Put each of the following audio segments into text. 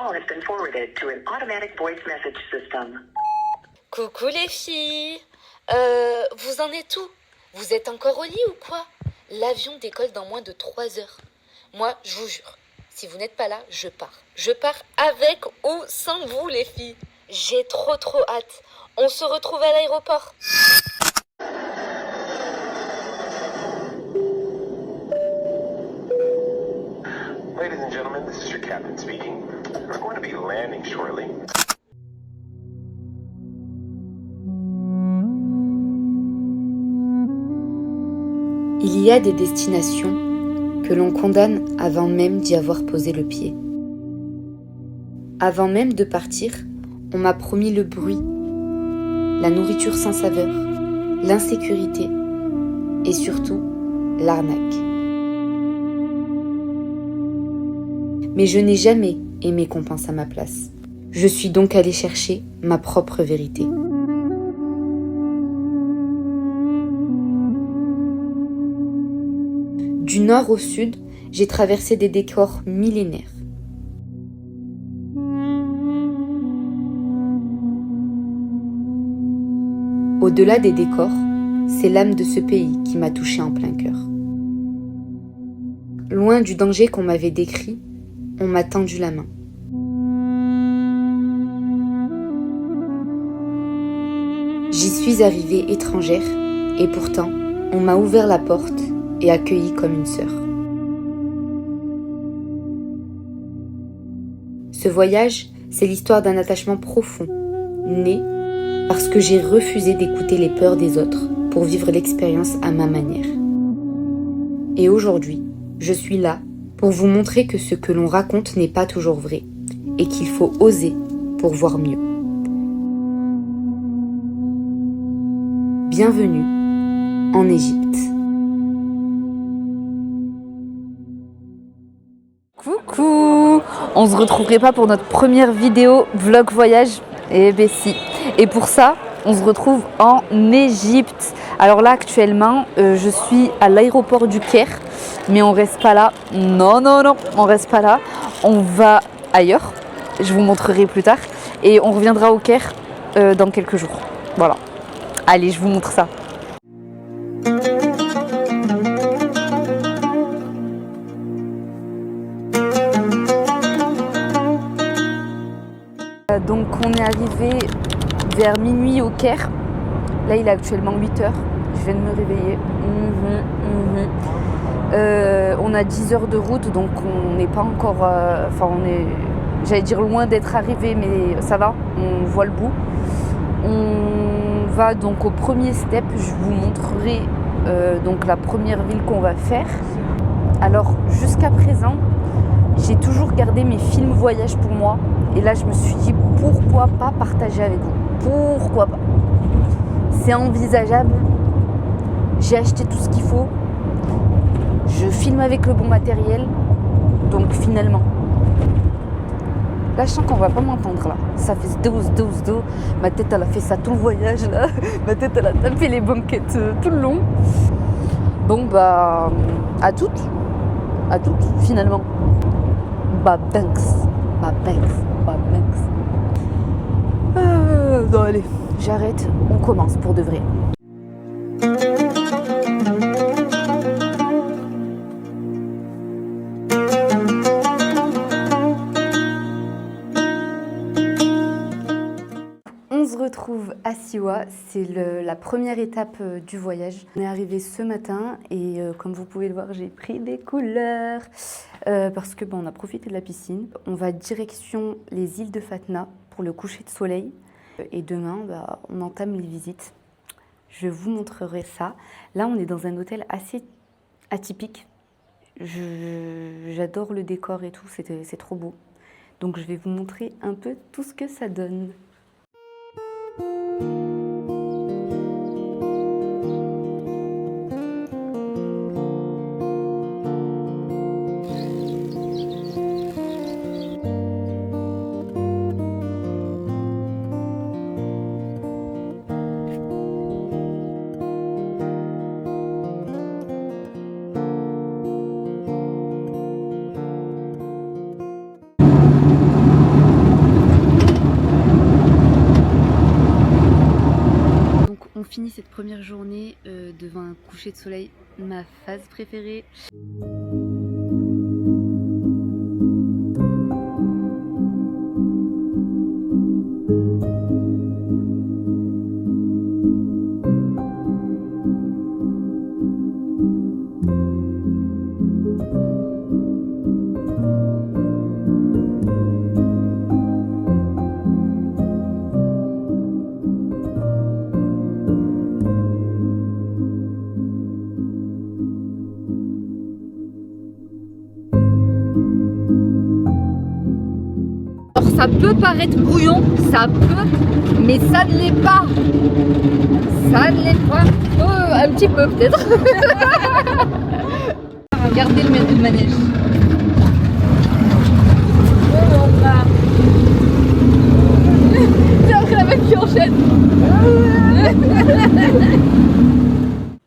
call has been forwarded to an automatic voice message system. Coucou les filles. Vous en êtes où? Vous êtes encore au lit ou quoi? L'avion décolle dans moins de 3 heures. Moi, je vous jure, si vous n'êtes pas là, je pars. Je pars avec ou sans vous les filles. J'ai trop hâte. On se retrouve à l'aéroport. Ladies and gentlemen, this is your captain speaking. We're going to be landing shortly. Il y a des destinations que l'on condamne avant même d'y avoir posé le pied. Avant même de partir, on m'a promis le bruit, la nourriture sans saveur, l'insécurité et surtout l'arnaque. Mais je n'ai jamais aimé qu'on pense à ma place. Je suis donc allée chercher ma propre vérité. Du nord au sud, j'ai traversé des décors millénaires. Au-delà des décors, c'est l'âme de ce pays qui m'a touchée en plein cœur. Loin du danger qu'on m'avait décrit, on m'a tendu la main. J'y suis arrivée étrangère et pourtant, on m'a ouvert la porte et accueillie comme une sœur. Ce voyage, c'est l'histoire d'un attachement profond, né parce que j'ai refusé d'écouter les peurs des autres pour vivre l'expérience à ma manière. Et aujourd'hui, je suis là pour vous montrer que ce que l'on raconte n'est pas toujours vrai et qu'il faut oser pour voir mieux. Bienvenue en Égypte. Coucou! On se retrouverait pas pour notre première vidéo vlog voyage? Eh ben si. Et pour ça, on se retrouve en Égypte. Alors là, actuellement, je suis à l'aéroport du Caire, mais on reste pas là. Non, on reste pas là. On va ailleurs. Je vous montrerai plus tard. Et on reviendra au Caire dans quelques jours. Voilà. Allez, je vous montre ça. Donc on est arrivé vers minuit au Caire. Là il est actuellement 8h. Je viens de me réveiller. On a 10 heures de route, donc on n'est pas encore... on est, j'allais dire loin d'être arrivé, mais ça va, on voit le bout. On va donc au premier step. Je vous montrerai donc la première ville qu'on va faire. Alors jusqu'à présent, j'ai toujours gardé mes films voyage pour moi. Et là, je me suis dit, pourquoi pas partager avec vous? Pourquoi pas? C'est envisageable. J'ai acheté tout ce qu'il faut. Je filme avec le bon matériel. Donc finalement, là, je sens qu'on va pas m'entendre là. Ça fait dos. Ma tête, elle a fait ça tout le voyage là. Ma tête, elle a tapé les banquettes tout le long. Bon, bah, à toutes finalement. Non, allez, j'arrête, on commence pour de vrai. On se retrouve à Siwa, c'est la première étape du voyage. On est arrivé ce matin et comme vous pouvez le voir, j'ai pris des couleurs parce que on a profité de la piscine. On va direction les îles de Fatna pour le coucher de soleil et demain on entame les visites. Je vous montrerai ça. Là on est dans un hôtel assez atypique. J'adore le décor et tout, c'est trop beau. Donc je vais vous montrer un peu tout ce que ça donne. fini cette première journée devant un coucher de soleil, ma phase préférée. Alors ça peut paraître brouillon, ça peut, mais ça ne l'est pas. Ça ne l'est pas. Oh, un petit peu peut-être. Regardez le manège. Oh là. C'est après la même qui enchaîne.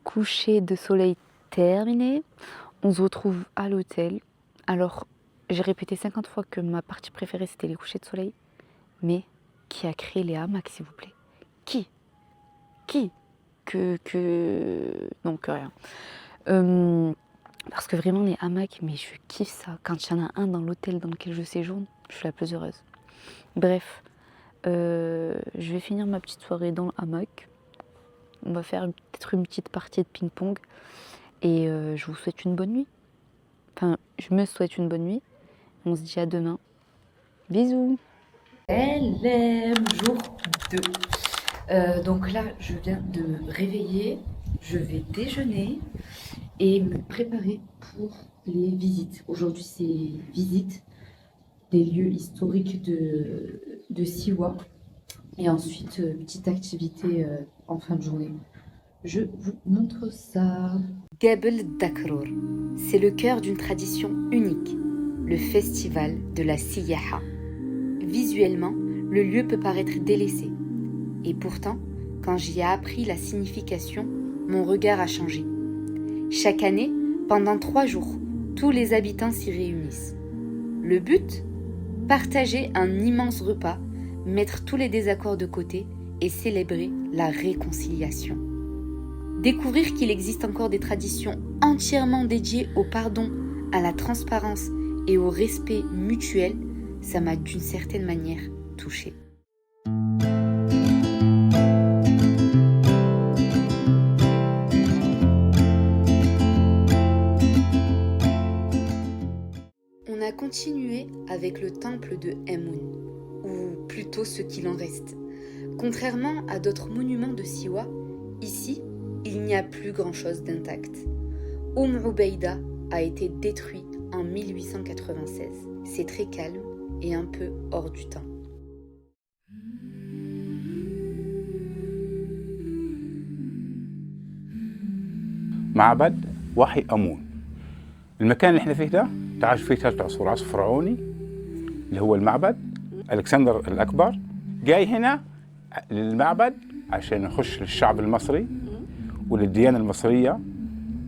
Coucher de soleil terminé, on se retrouve à l'hôtel. Alors, j'ai répété 50 fois que ma partie préférée c'était les couchers de soleil. Mais qui a créé les hamacs, s'il vous plaît? Qui? Non, que rien. Parce que vraiment les hamacs, mais je kiffe ça. Quand il y en a un dans l'hôtel dans lequel je séjourne, je suis la plus heureuse. Bref, je vais finir ma petite soirée dans le hamac. On va faire peut-être une petite partie de ping-pong. Et je vous souhaite une bonne nuit. Enfin, je me souhaite une bonne nuit. On se dit à demain. Bisous. LM jour 2. Donc là, je viens de me réveiller. Je vais déjeuner et me préparer pour les visites. Aujourd'hui, c'est visite des lieux historiques de Siwa. Et ensuite, petite activité en fin de journée. Je vous montre ça. Gebel Dakror, c'est le cœur d'une tradition unique, le festival de la Siyaha. Visuellement, le lieu peut paraître délaissé. Et pourtant, quand j'y ai appris la signification, mon regard a changé. Chaque année, pendant 3 jours, tous les habitants s'y réunissent. Le but ? Partager un immense repas, mettre tous les désaccords de côté et célébrer la réconciliation. Découvrir qu'il existe encore des traditions entièrement dédiées au pardon, à la transparence et au respect mutuel, ça m'a d'une certaine manière touchée. On a continué avec le temple de Emun, ou plutôt ce qu'il en reste. Contrairement à d'autres monuments de Siwa, ici, il n'y a plus grand-chose d'intact. Ubeida a été détruit en 1896. C'est très calme et un peu hors du temps. معبد وحي أمون. المكان اللي احنا فيه ده تعرف فيه 3 عصور، عصر فرعوني اللي هو المعبد الكسندر الأكبر جاي هنا للمعبد عشان يخش للشعب المصري وللديانة المصرية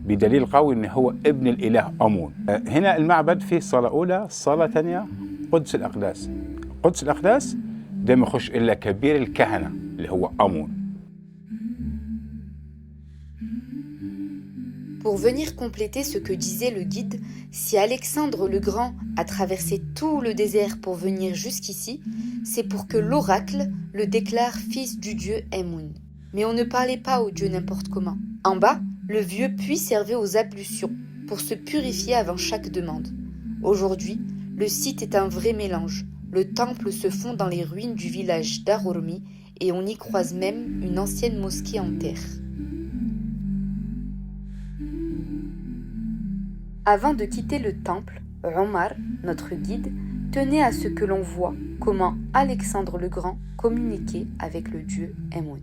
بدليل قوي إن هو ابن الإله أمون. هنا المعبد فيه صلاة أولى، صلاة ثانية، قدس الأقداس. قدس الأقداس ده ما يخش إلا كبير الكهنة اللي هو أمون. Pour venir compléter ce que disait le guide, si Alexandre le Grand a traversé tout le désert pour venir jusqu'ici, c'est pour que l'oracle le déclare fils du dieu Emun. Mais on ne parlait pas au dieu n'importe comment. En bas, le vieux puits servait aux ablutions, pour se purifier avant chaque demande. Aujourd'hui, le site est un vrai mélange. Le temple se fond dans les ruines du village d'Arormi et on y croise même une ancienne mosquée en terre. Avant de quitter le temple, Omar, notre guide, tenait à ce que l'on voit comment Alexandre le Grand communiquait avec le dieu Emun.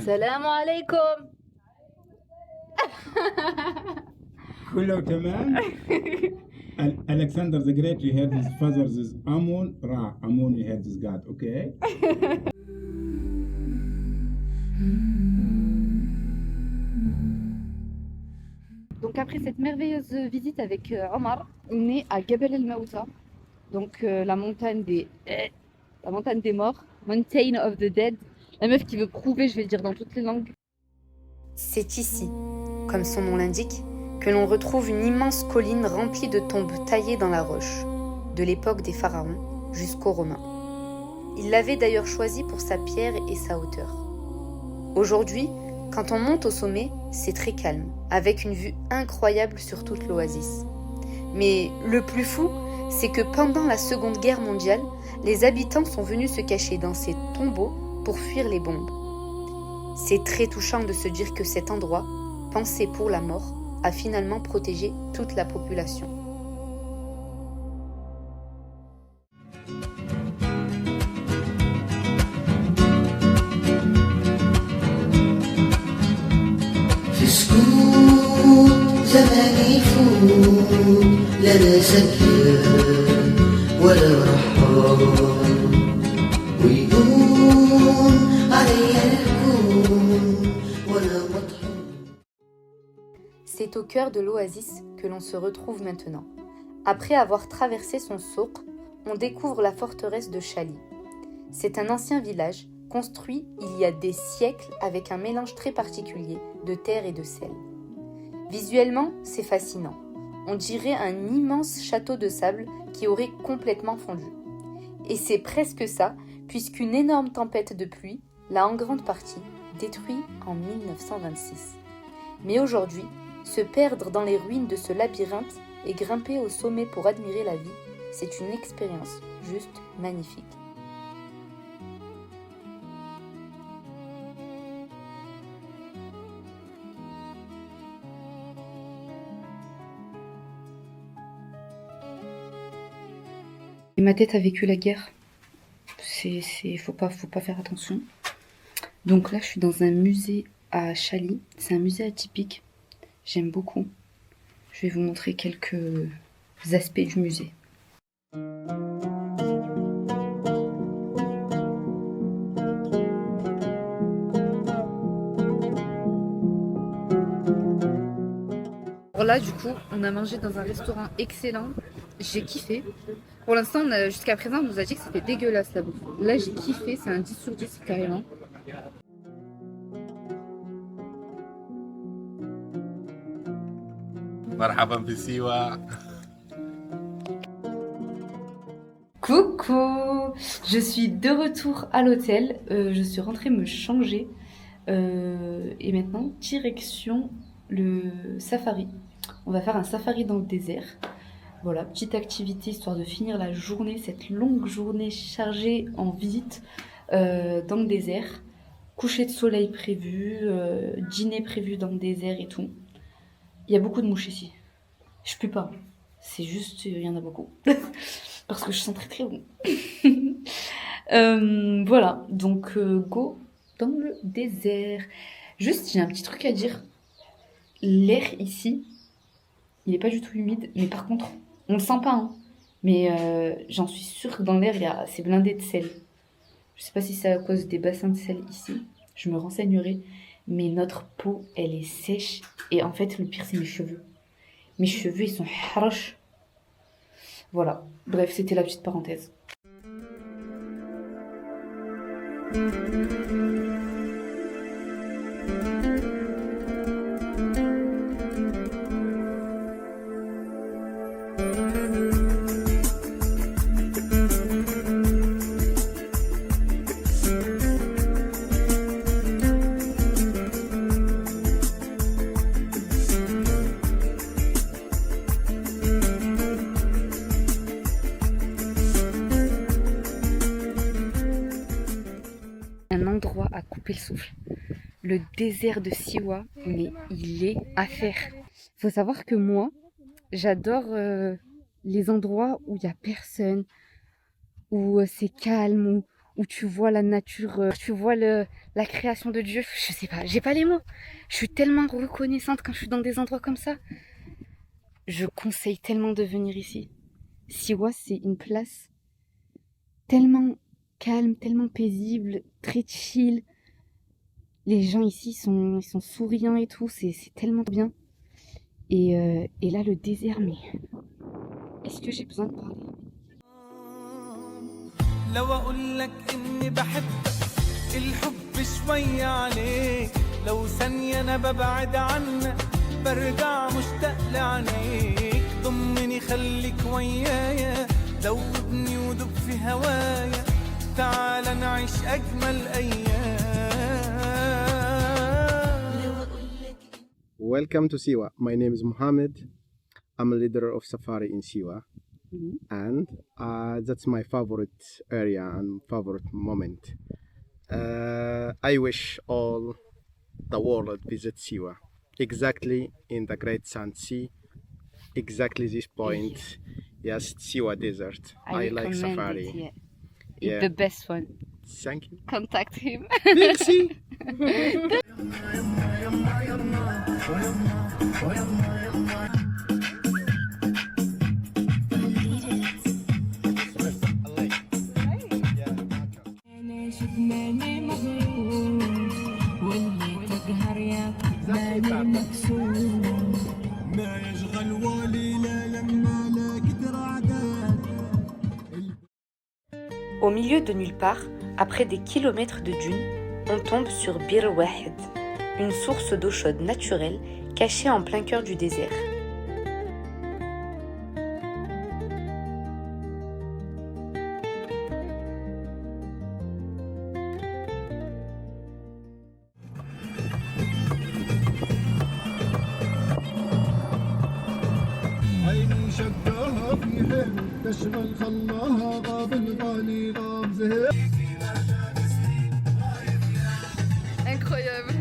Salam alaikum. كله تمام. Alexander the Great, we had his father's is Amun Ra. Amun, we had his god, okay? Donc après cette merveilleuse visite avec Omar, on est à Gebel El Maouta, donc la montagne des morts. Mountain of the Dead. La meuf qui veut prouver, je vais le dire dans toutes les langues. C'est ici, comme son nom l'indique, que l'on retrouve une immense colline remplie de tombes taillées dans la roche, de l'époque des pharaons jusqu'aux Romains. Il l'avait d'ailleurs choisi pour sa pierre et sa hauteur. Aujourd'hui, quand on monte au sommet, c'est très calme, avec une vue incroyable sur toute l'oasis. Mais le plus fou, c'est que pendant la Seconde Guerre mondiale, les habitants sont venus se cacher dans ces tombeaux pour fuir les bombes. C'est très touchant de se dire que cet endroit, pensé pour la mort, a finalement protégé toute la population. في سكوت زمان يفوت لا لا زكيان ولا رحال ويقوم عليا الكون وانا مطحون. C'est au cœur de l'oasis que l'on se retrouve maintenant. Après avoir traversé son souk, on découvre la forteresse de Chali. C'est un ancien village construit il y a des siècles avec un mélange très particulier de terre et de sel. Visuellement, c'est fascinant. On dirait un immense château de sable qui aurait complètement fondu. Et c'est presque ça, puisqu'une énorme tempête de pluie l'a en grande partie détruit en 1926. Mais aujourd'hui, se perdre dans les ruines de ce labyrinthe et grimper au sommet pour admirer la vie, c'est une expérience juste magnifique. Et ma tête a vécu la guerre. Faut pas faire attention. Donc là, je suis dans un musée à Chali. C'est un musée atypique. J'aime beaucoup. Je vais vous montrer quelques aspects du musée. Alors là, du coup, on a mangé dans un restaurant excellent. J'ai kiffé. Pour l'instant, jusqu'à présent, on nous a dit que c'était dégueulasse la bouffe. Là, j'ai kiffé. C'est un 10 sur 10 carrément. مرحبا في سيوة. Coucou, je suis de retour à l'hôtel. Je suis rentrée me changer. Et maintenant, direction le safari. On va faire un safari dans le désert. Voilà, petite activité histoire de finir la journée, cette longue journée chargée en visites dans le désert. Coucher de soleil prévu, dîner prévu dans le désert et tout. Il y a beaucoup de mouches ici. Je pue pas. C'est juste, il y en a beaucoup. Parce que je sens très très bon. Voilà, donc go dans le désert. Juste, j'ai un petit truc à dire. L'air ici, il est pas du tout humide. Mais par contre, on le sent pas. Hein. Mais j'en suis sûre que dans l'air, c'est blindé de sel. Je sais pas si c'est à cause des bassins de sel ici. Je me renseignerai. Mais notre peau, elle est sèche. Et en fait, le pire, c'est mes cheveux. Mes cheveux, ils sont haroches. Voilà. Bref, c'était la petite parenthèse. Un endroit à couper le souffle. Le désert de Siwa, mais il est à faire. Faut savoir que moi, j'adore les endroits où il n'y a personne, où c'est calme, où tu vois la nature, tu vois la création de Dieu. Je sais pas, j'ai pas les mots. Je suis tellement reconnaissante quand je suis dans des endroits comme ça. Je conseille tellement de venir ici. Siwa, c'est une place tellement calme, tellement paisible, très chill. Les gens ici ils sont souriants et tout, c'est tellement bien. Et là, le désert, mais est-ce que j'ai besoin de parler? لو اقول لك اني بحبك الحب شوية عليك لو ثانية انا ببعد عنك برجع مشتاق لعينيك ضمني خليك ويايا دوبني ودوب في هوايا تعال نعيش اجمل ايام. Welcome to Siwa. My name is Mohammed. I'm a leader of Safari in Siwa. And that's my favorite area and favorite moment. I wish all the world visit Siwa. Exactly in the Great Sand Sea. Exactly this point. Yes, Siwa Desert. I like Safari. It's the best one. Thank you. Contact him. Merci. Au milieu de nulle part, après des kilomètres de dunes, on tombe sur Bir Wahed, une source d'eau chaude naturelle cachée en plein cœur du désert. عيني شقاها في حلم تشغل خلاها غاب الغالي غاب زهق. Incroyable.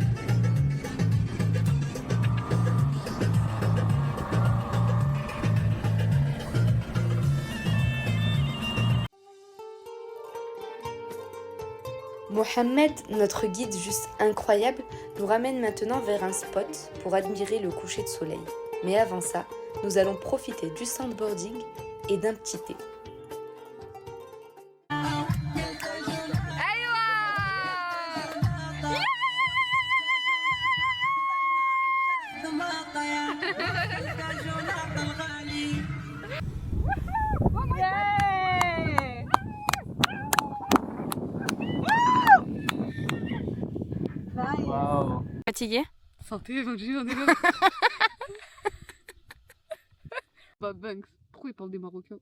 Mohamed, notre guide juste incroyable, nous ramène maintenant vers un spot pour admirer le coucher de soleil. Mais avant ça, nous allons profiter du sandboarding et d'un petit thé. Wow. Fatigué? Santé, j'en ai là. Bah Banks, pourquoi il parle des Marocains?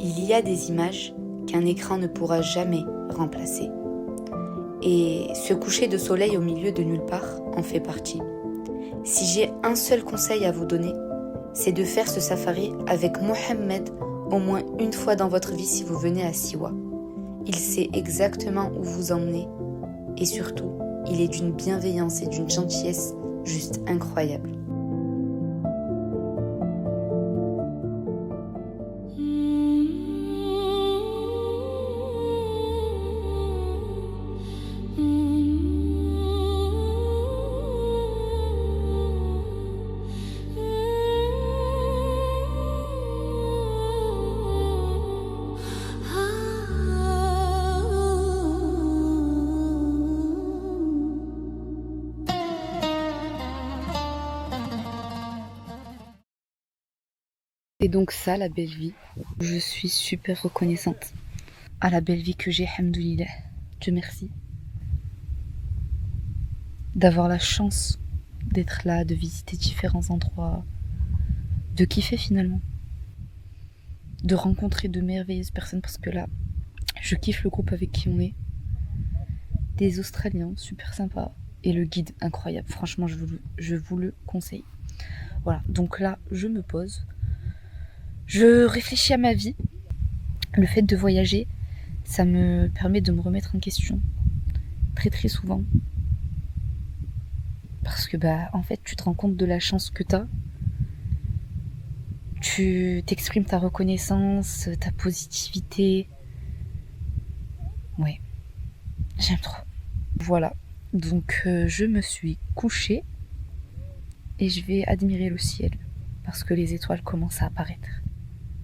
Il y a des images qu'un écran ne pourra jamais remplacer. Et ce coucher de soleil au milieu de nulle part en fait partie. Si j'ai un seul conseil à vous donner, c'est de faire ce safari avec Mohamed au moins une fois dans votre vie si vous venez à Siwa. Il sait exactement où vous emmener et surtout, il est d'une bienveillance et d'une gentillesse juste incroyable. Et donc ça, la belle vie. Je suis super reconnaissante à la belle vie que j'ai, hamdoulilah. Dieu merci. D'avoir la chance d'être là, de visiter différents endroits, de kiffer finalement. De rencontrer de merveilleuses personnes parce que là, je kiffe le groupe avec qui on est. Des Australiens, super sympas. Et le guide, incroyable. Franchement, je vous le conseille. Voilà, donc là, je me pose. Je réfléchis à ma vie. Le fait de voyager, ça me permet de me remettre en question très très souvent. Parce que en fait, tu te rends compte de la chance que t'as. Tu t'exprimes ta reconnaissance, ta positivité. Ouais. J'aime trop. Voilà, donc je me suis couchée et je vais admirer le ciel parce que les étoiles commencent à apparaître.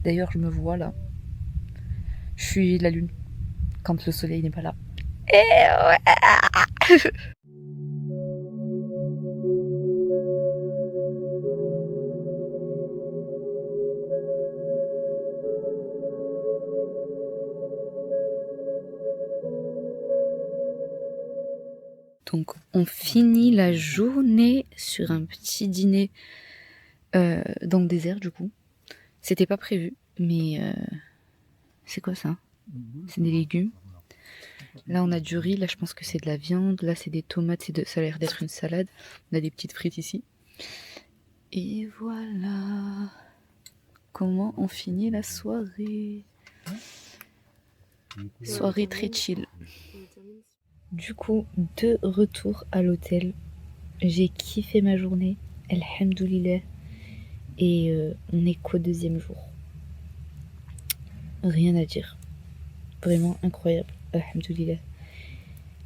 D'ailleurs, je me vois là. Je suis la lune quand le soleil n'est pas là. Et ouais. Donc on finit la journée sur un petit dîner dans le désert du coup. C'était pas prévu, mais c'est quoi ça? C'est des légumes. Là on a du riz, là je pense que c'est de la viande, là c'est des tomates, ça a l'air d'être une salade. On a des petites frites ici. Et voilà comment on finit la soirée. Soirée très chill. Du coup, de retour à l'hôtel, j'ai kiffé ma journée, alhamdoulilah, et on est qu'au 2e jour. Rien à dire, vraiment incroyable, alhamdoulilah.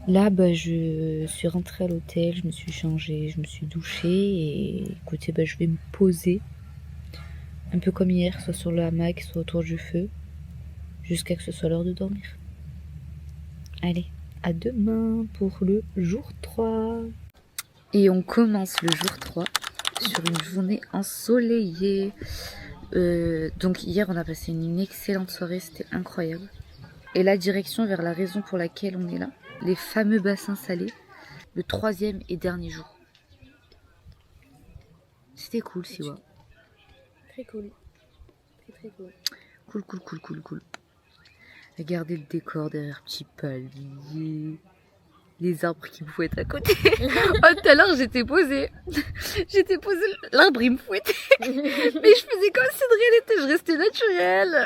Là, je suis rentrée à l'hôtel, je me suis changée, je me suis douchée, et écoutez, je vais me poser, un peu comme hier, soit sur le hamac, soit autour du feu, jusqu'à que ce soit l'heure de dormir. Allez. À demain pour le jour 3. Et on commence le jour 3 sur une journée ensoleillée. Donc hier on a passé une excellente soirée, c'était incroyable. Et la direction vers la raison pour laquelle on est là, les fameux bassins salés, le 3e et dernier jour. C'était cool, Siwa. Très cool. Très Cool. Regardez le décor derrière petit palier, les arbres qui me fouettent à côté. Oh, tout à l'heure j'étais posée, l'arbre il me fouettait, mais je faisais comme si de rien n'était, je restais naturelle.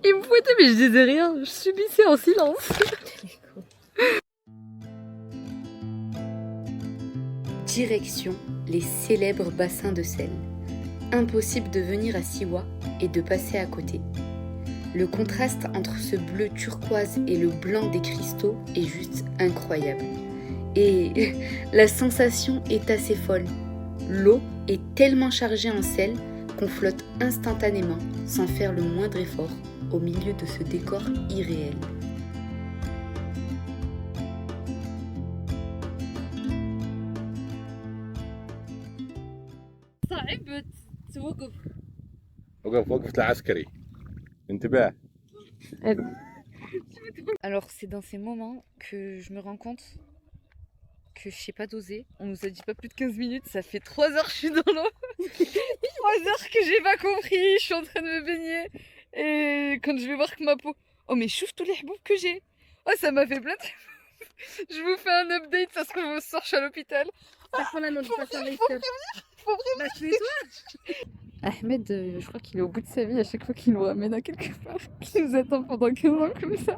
Il me fouettait mais je disais rien, je subissais en silence. Direction les célèbres bassins de sel. Impossible de venir à Siwa et de passer à côté. Le contraste entre ce bleu turquoise et le blanc des cristaux est juste incroyable. Et la sensation est assez folle. L'eau est tellement chargée en sel qu'on flotte instantanément, sans faire le moindre effort, au milieu de ce décor irréel. صعبت توقف. وقفت العسكري. انتباه. Alors c'est dans ces moments que je me rends compte que je sais pas doser. On nous a dit pas plus de 15 minutes, ça fait 3 heures que je suis dans l'eau. 3 heures que j'ai pas compris, je suis en train de me baigner. Et quand je vais voir que ma peau... Oh mais chouffe tous les hboubs que j'ai. Oh ça m'a fait plein de... Je vous fais un update, ça se trouve au soir je suis à l'hôpital. Faut prévenir. Ahmed, je crois qu'il est au bout de sa vie à chaque fois qu'il nous ramène à quelque part. Il nous attend pendant 15 ans comme ça.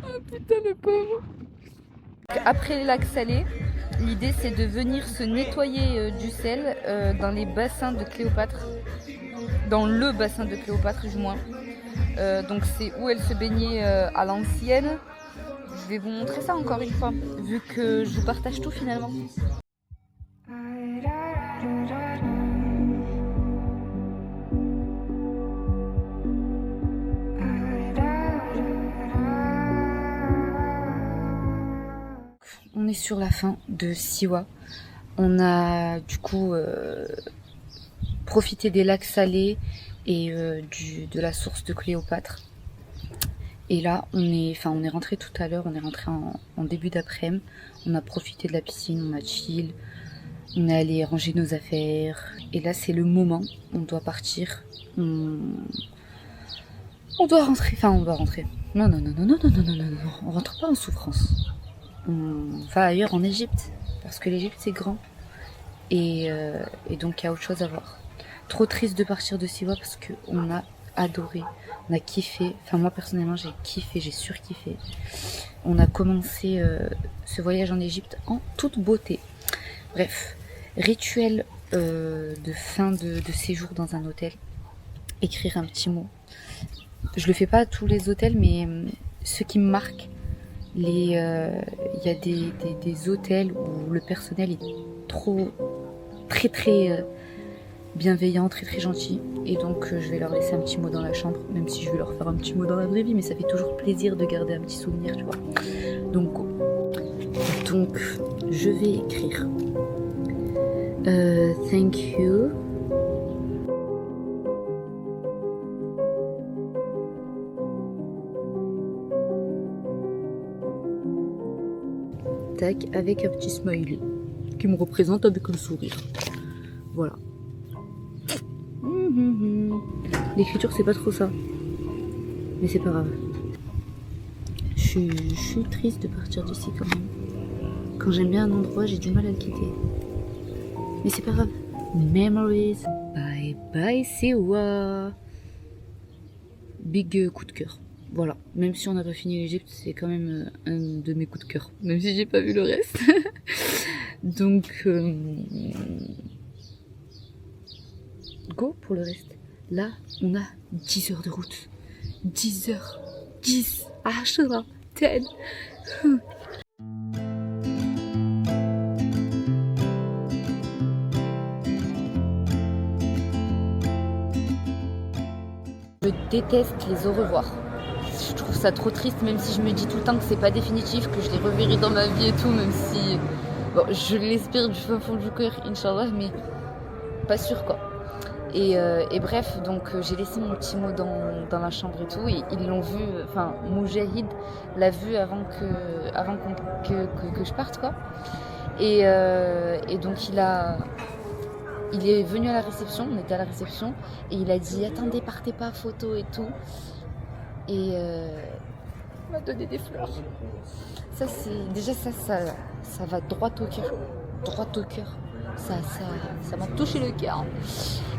Oh putain le pauvre. Après les lacs salés, l'idée c'est de venir se nettoyer du sel dans les bassins de Cléopâtre. Dans le bassin de Cléopâtre du moins. Donc c'est où elle se baignait à l'ancienne. Je vais vous montrer ça encore une fois, vu que je vous partage tout finalement. On est sur la fin de Siwa. On a du coup profité des lacs salés et de la source de Cléopâtre. Et là, on est rentré tout à l'heure, on est rentré en début d'après-midi. On a profité de la piscine, on a chill, on est allé ranger nos affaires. Et là, c'est le moment, on doit partir. On doit rentrer, on doit rentrer. Non, on rentre pas en souffrance. On va ailleurs en Égypte, parce que l'Égypte c'est grand. Et donc il y a autre chose à voir. Trop triste de partir de Siwa parce qu'on a adoré, on a kiffé. Enfin moi personnellement j'ai kiffé, j'ai surkiffé. On a commencé ce voyage en Égypte en toute beauté. Bref, rituel de fin de séjour dans un hôtel. Écrire un petit mot. Je le fais pas à tous les hôtels, mais ceux qui me marquent, Il y a des hôtels où le personnel est très bienveillant, très gentil. Et donc je vais leur laisser un petit mot dans la chambre, même si je vais leur faire un petit mot dans la vraie vie, mais ça fait toujours plaisir de garder un petit souvenir, tu vois. Donc je vais écrire thank you. Tac, avec un petit smiley qui me représente avec le sourire. Voilà. L'écriture c'est pas trop ça, mais c'est pas grave. Je suis triste de partir d'ici quand même. Quand j'aime bien un endroit, j'ai du mal à le quitter. Mais c'est pas grave. Memories. Bye bye Siwa. Big coup de cœur. Voilà. Même si on n'a pas fini l'Égypte, c'est quand même un de mes coups de cœur. Même si j'ai pas vu le reste. Donc go pour le reste. Là, on a 10 heures de route. 10 heures. 10. 10. 10. Je déteste les au revoir. Je trouve ça trop triste, même si je me dis tout le temps que c'est pas définitif, que je les reverrai dans ma vie et tout, même si bon, je l'espère du fin fond du cœur, Inch'Allah, mais pas sûr quoi. Et bref, donc j'ai laissé mon petit mot dans la chambre et tout, et ils l'ont vu, enfin Moujahid l'a vu avant que je parte quoi. Et donc il est venu à la réception, on était à la réception, et il a dit attendez, partez pas, photo et tout. Et il m'a donné des fleurs. Ça c'est déjà ça va droit au cœur. Droit au cœur. Ça m'a touché le cœur.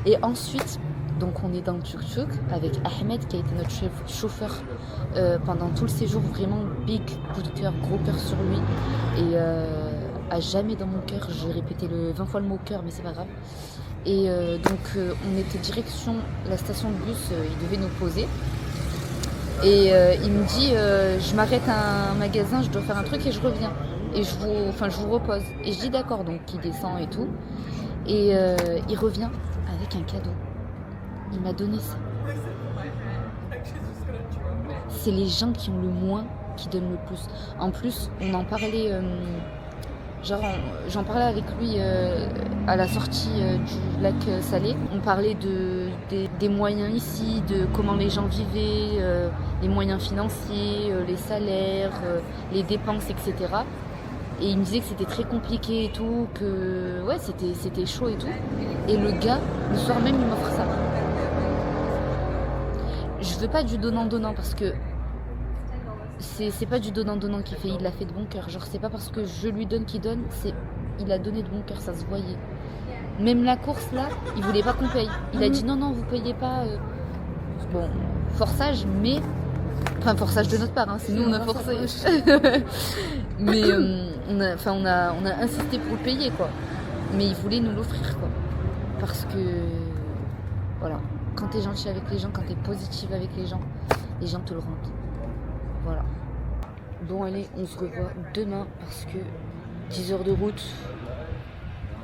Et ensuite, donc on est dans le tuk-tuk avec Ahmed qui a été notre chauffeur pendant tout le séjour. Vraiment big coup de cœur, gros cœur sur lui. Et à jamais dans mon cœur, j'ai répété 20 fois le mot cœur, mais c'est pas grave. Et donc on était direction la station de bus, il devait nous poser. Et il me dit je m'arrête à un magasin, je dois faire un truc et je reviens. Et je vous repose. Et je dis d'accord, donc il descend et tout. Et il revient avec un cadeau. Il m'a donné ça. C'est les gens qui ont le moins qui donnent le plus. En plus, on en parlait, j'en parlais avec lui à la sortie du lac Salé. On parlait des moyens ici, de comment les gens vivaient, les moyens financiers, les salaires, les dépenses, etc. Et il me disait que c'était très compliqué et tout, que ouais, c'était chaud et tout. Et le gars, le soir même, il m'offre ça. Je veux pas du donnant-donnant parce que c'est pas du donnant-donnant qu'il fait, il l'a fait de bon cœur. Genre, c'est pas parce que je lui donne qu'il donne, il a donné de bon cœur, ça se voyait. Même la course là, il voulait pas qu'on paye. Il a dit non, vous payez pas. Bon, forçage, mais. Enfin, forçage de notre part, hein, c'est nous on a forcé. Mais on a insisté pour le payer quoi. Mais il voulait nous l'offrir quoi. Parce que voilà, quand t'es gentil avec les gens, quand t'es positive avec les gens te le rendent. Voilà. Bon allez, on se revoit demain parce que 10 heures de route,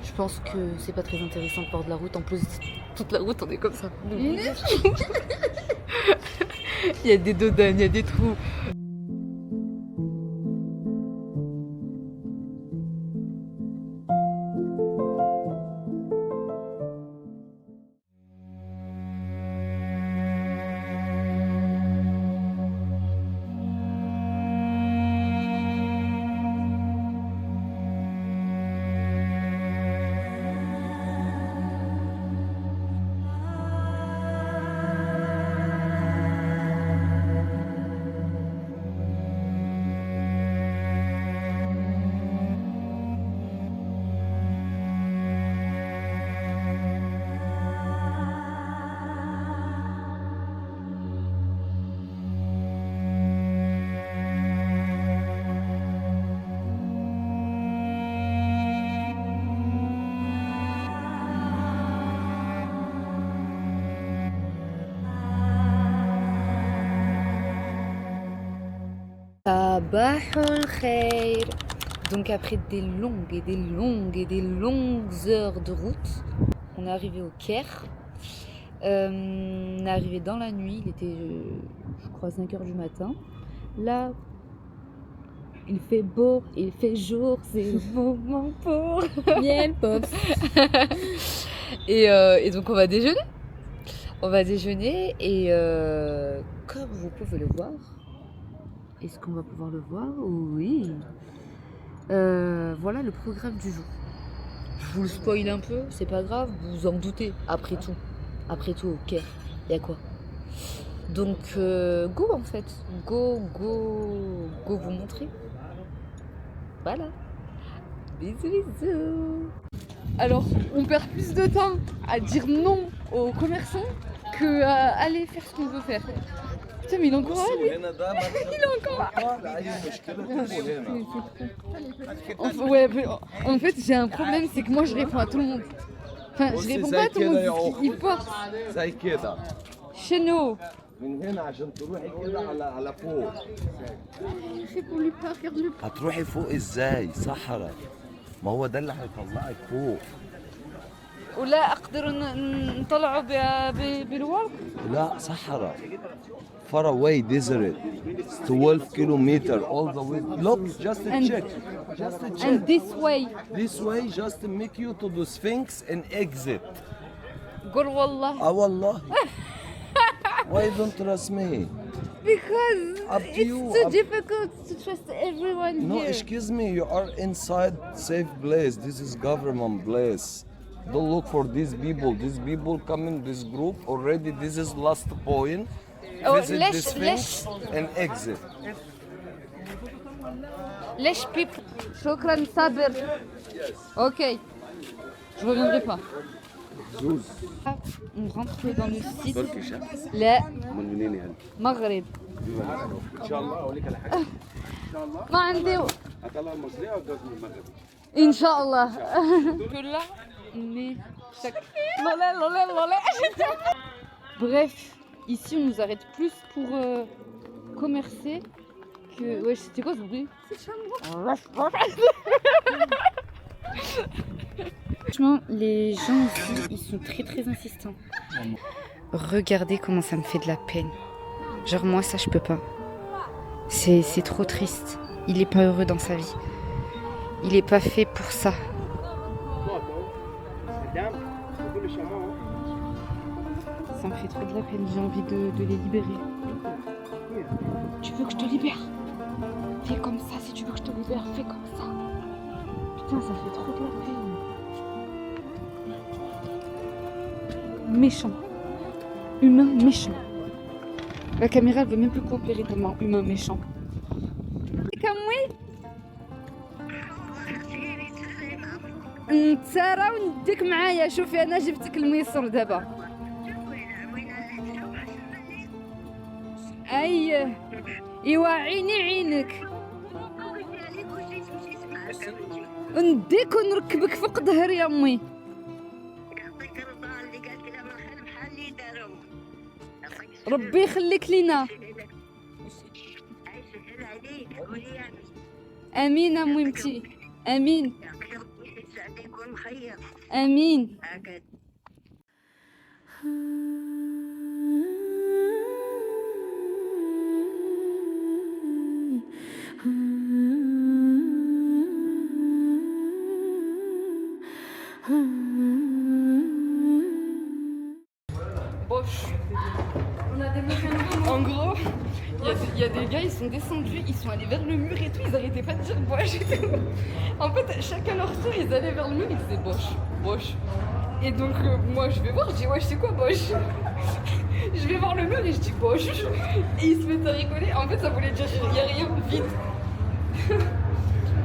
je pense que c'est pas très intéressant de faire de la route. En plus, toute la route on est comme ça. Il y a des dodanes, il y a des trous. Sabahul khair. Donc après des longues et des longues et des longues heures de route, on est arrivé au Caire. On est arrivé dans la nuit, il était je crois 5h du matin. Là, il fait beau, il fait jour, c'est le moment pour miel pops. Et donc on va déjeuner. On va déjeuner et comme vous pouvez le voir, est-ce qu'on va pouvoir le voir? Oui. Voilà le programme du jour. Je vous le spoil un peu, c'est pas grave, vous vous en doutez. Après tout, ok, y a quoi? Donc go en fait, go vous montrer. Voilà. Bisous. Alors, on perd plus de temps à dire non aux commerçants que à aller faire ce qu'on veut faire. Putain, mais il est encore là, lui. Il est encore là. En fait, j'ai un problème, c'est que moi, je réponds à tout le monde. Enfin, je réponds pas à tout le monde, il force. Chez nous. C'est pour lui pas regarde le. هتروحي فوق ازاي؟ صحراء. ما هو ده اللي هيطلعك فوق. ولا اقدر نطلعوا بالورق؟ لا صحراء. Far away desert. 12 kilometers all the way. Look, just a check. Just a check. And this way. This way just to make you to the Sphinx and exit. قول والله. والله. Why you don't trust me? Because to it's you, too difficult to trust everyone No, here. excuse me, you are inside safe place. This is government place. Don't look for these people. These people come in this group already. This is last point. Visit the Sphinx and exit. ليش people. شكرا صابر. Ok. Je reviendrai pas. On rentre dans le site. لا مغرب. ما عندي ان شاء الله. Que là on est chaque. Bref, ici on nous arrête plus pour commercer que. Ouais, c'était quoi ce bruit? Franchement, les gens ici, ils sont très insistants. Regardez comment ça me fait de la peine. Genre moi ça je peux pas. C'est trop triste. Il est pas heureux dans sa vie. Il est pas fait pour ça. Ça me fait trop de la peine, j'ai envie de les libérer. Tu veux que je te libère? Fais comme ça, si tu veux que je te libère, fais comme ça. Putain, ça fait trop de la peine. Méchant. Humain méchant. La caméra elle veut même plus coopérer tellement humain méchant. Comme oui. انت راه نديك معايا شوفي انا جبتك الميسر دابا. اي ايوا عينك نديك ونركبك فوق ظهري يا امي. ربي يخليك لينا. امين اميمتي امين امين. En gros, il y a des gars, ils sont descendus, ils sont allés vers le mur et tout, ils arrêtaient pas de dire boche et tout. En fait, chacun leur tour, ils allaient vers le mur, ils disaient boche. Et donc, moi, je vais voir, je dis ouais, c'est quoi boche? Je vais voir le mur et je dis boche. Et ils se mettent à rigoler. En fait, ça voulait dire il y a rien, vite.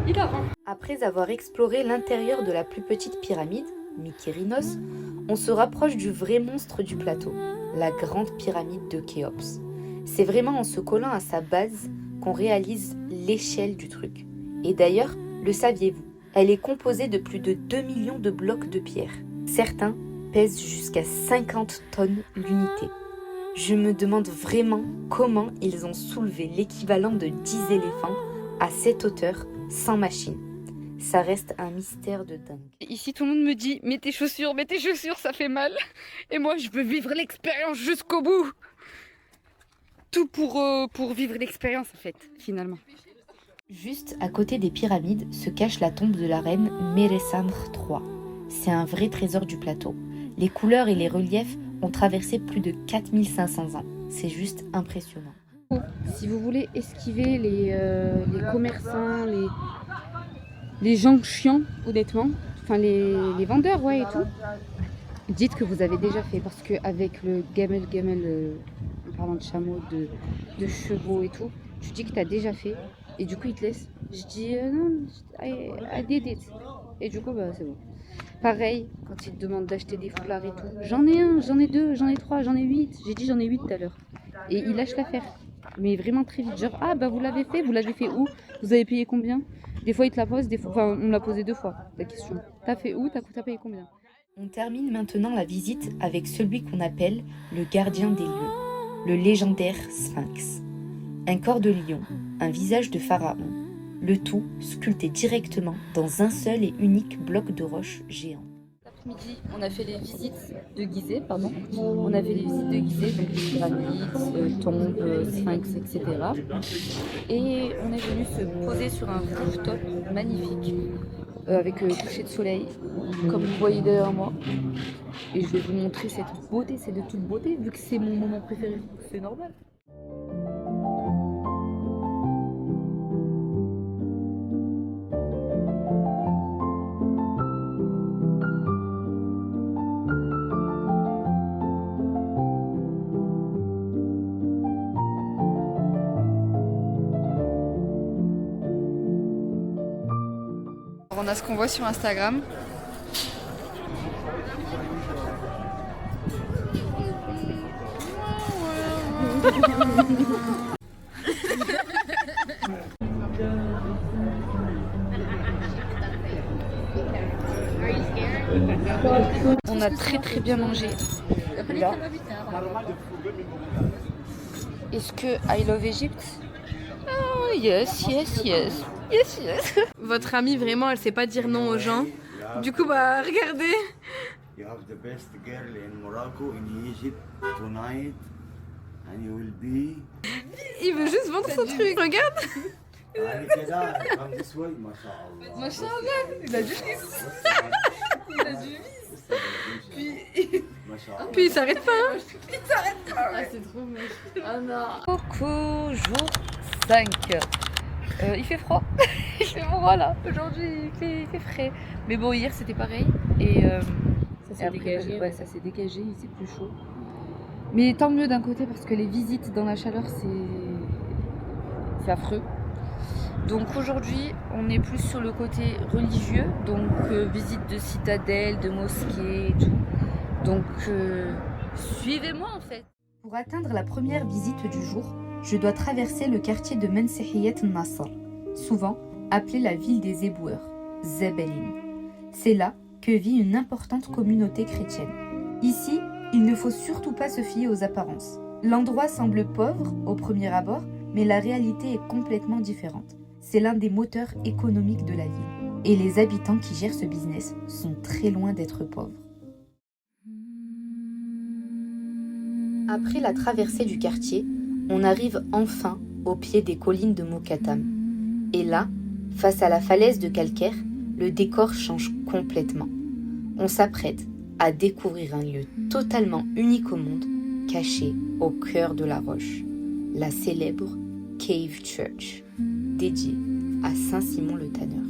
Il a rien. Après avoir exploré l'intérieur de la plus petite pyramide, Mykérinos, on se rapproche du vrai monstre du plateau, la grande pyramide de Khéops. C'est vraiment en se collant à sa base qu'on réalise l'échelle du truc. Et d'ailleurs, le saviez-vous? Elle est composée de plus de 2 millions de blocs de pierre. Certains pèsent jusqu'à 50 tonnes l'unité. Je me demande vraiment comment ils ont soulevé l'équivalent de 10 éléphants à cette hauteur sans machine. Ça reste un mystère de dingue. Ici, tout le monde me dit mets tes chaussures, ça fait mal. Et moi, je veux vivre l'expérience jusqu'au bout. Tout pour vivre l'expérience, en fait, finalement. Juste à côté des pyramides se cache la tombe de la reine Meresamre III. C'est un vrai trésor du plateau. Les couleurs et les reliefs ont traversé plus de 4500 ans. C'est juste impressionnant. Si vous voulez esquiver les commerçants, les gens chiants, honnêtement, enfin les vendeurs, ouais, et tout, dites que vous avez déjà fait, parce qu'avec le gamel, en parlant de chameaux, de chevaux et tout, tu dis que tu as déjà fait, et du coup ils te laissent. Je dis non, I did it. Et du coup, c'est bon. Pareil, quand ils te demandent d'acheter des foulards et tout, j'en ai un, j'en ai deux, j'en ai trois, j'en ai 8. J'ai dit j'en ai 8 tout à l'heure. Et ils lâchent l'affaire. Mais vraiment très vite, genre vous l'avez fait où? Vous avez payé combien? Des fois ils te la posent, on me l'a posé 2 fois la question. T'as fait où? T'as payé combien? On termine maintenant la visite avec celui qu'on appelle le gardien des lieux, le légendaire Sphinx. Un corps de lion, un visage de pharaon, le tout sculpté directement dans un seul et unique bloc de roche géant. Midi, on a fait les visites de Gizeh, On a fait les visites de Gizeh, donc les pyramides, tombes, sphinx, etc. Et on est venu se poser sur un rooftop magnifique, avec coucher de soleil, comme vous voyez derrière moi. Et je vais vous montrer cette beauté, c'est de toute beauté, vu que c'est mon moment préféré, c'est normal. On a ce qu'on voit sur Instagram. On a très bien mangé. Là. Est-ce que I love Egypt? Oh, yes. Votre amie, vraiment, elle sait pas dire non aux gens. Du coup, regardez. You have the best girl in Morocco, in Egypt, tonight, and you will be... Il veut juste vendre son truc, regarde. Come this way, mashallah. Mashallah, il a du vice. Il a du vice. Puis il s'arrête pas. Il s'arrête pas. Ah, c'est trop moche. Ah non. Coucou, jour 5. Il fait froid. Il fait froid là. Aujourd'hui, il fait frais. Mais bon, hier c'était pareil. Et ça s'est dégagé. Ouais, ça s'est dégagé, il s'est plus chaud. Mais tant mieux d'un côté parce que les visites dans la chaleur, c'est affreux. Donc aujourd'hui, on est plus sur le côté religieux, donc visite de citadelles, de mosquées et tout. Donc suivez-moi en fait. Pour atteindre la première visite du jour, je dois traverser le quartier de Mensihiyat Nasr, souvent appelé la ville des éboueurs, Zebelin. C'est là que vit une importante communauté chrétienne. Ici, il ne faut surtout pas se fier aux apparences. L'endroit semble pauvre au premier abord, mais la réalité est complètement différente. C'est l'un des moteurs économiques de la ville. Et les habitants qui gèrent ce business sont très loin d'être pauvres. Après la traversée du quartier, on arrive enfin au pied des collines de Mokattam. Et là, face à la falaise de calcaire, le décor change complètement. On s'apprête à découvrir un lieu totalement unique au monde, caché au cœur de la roche, la célèbre Cave Church, dédiée à Saint-Simon-le-Tanneur.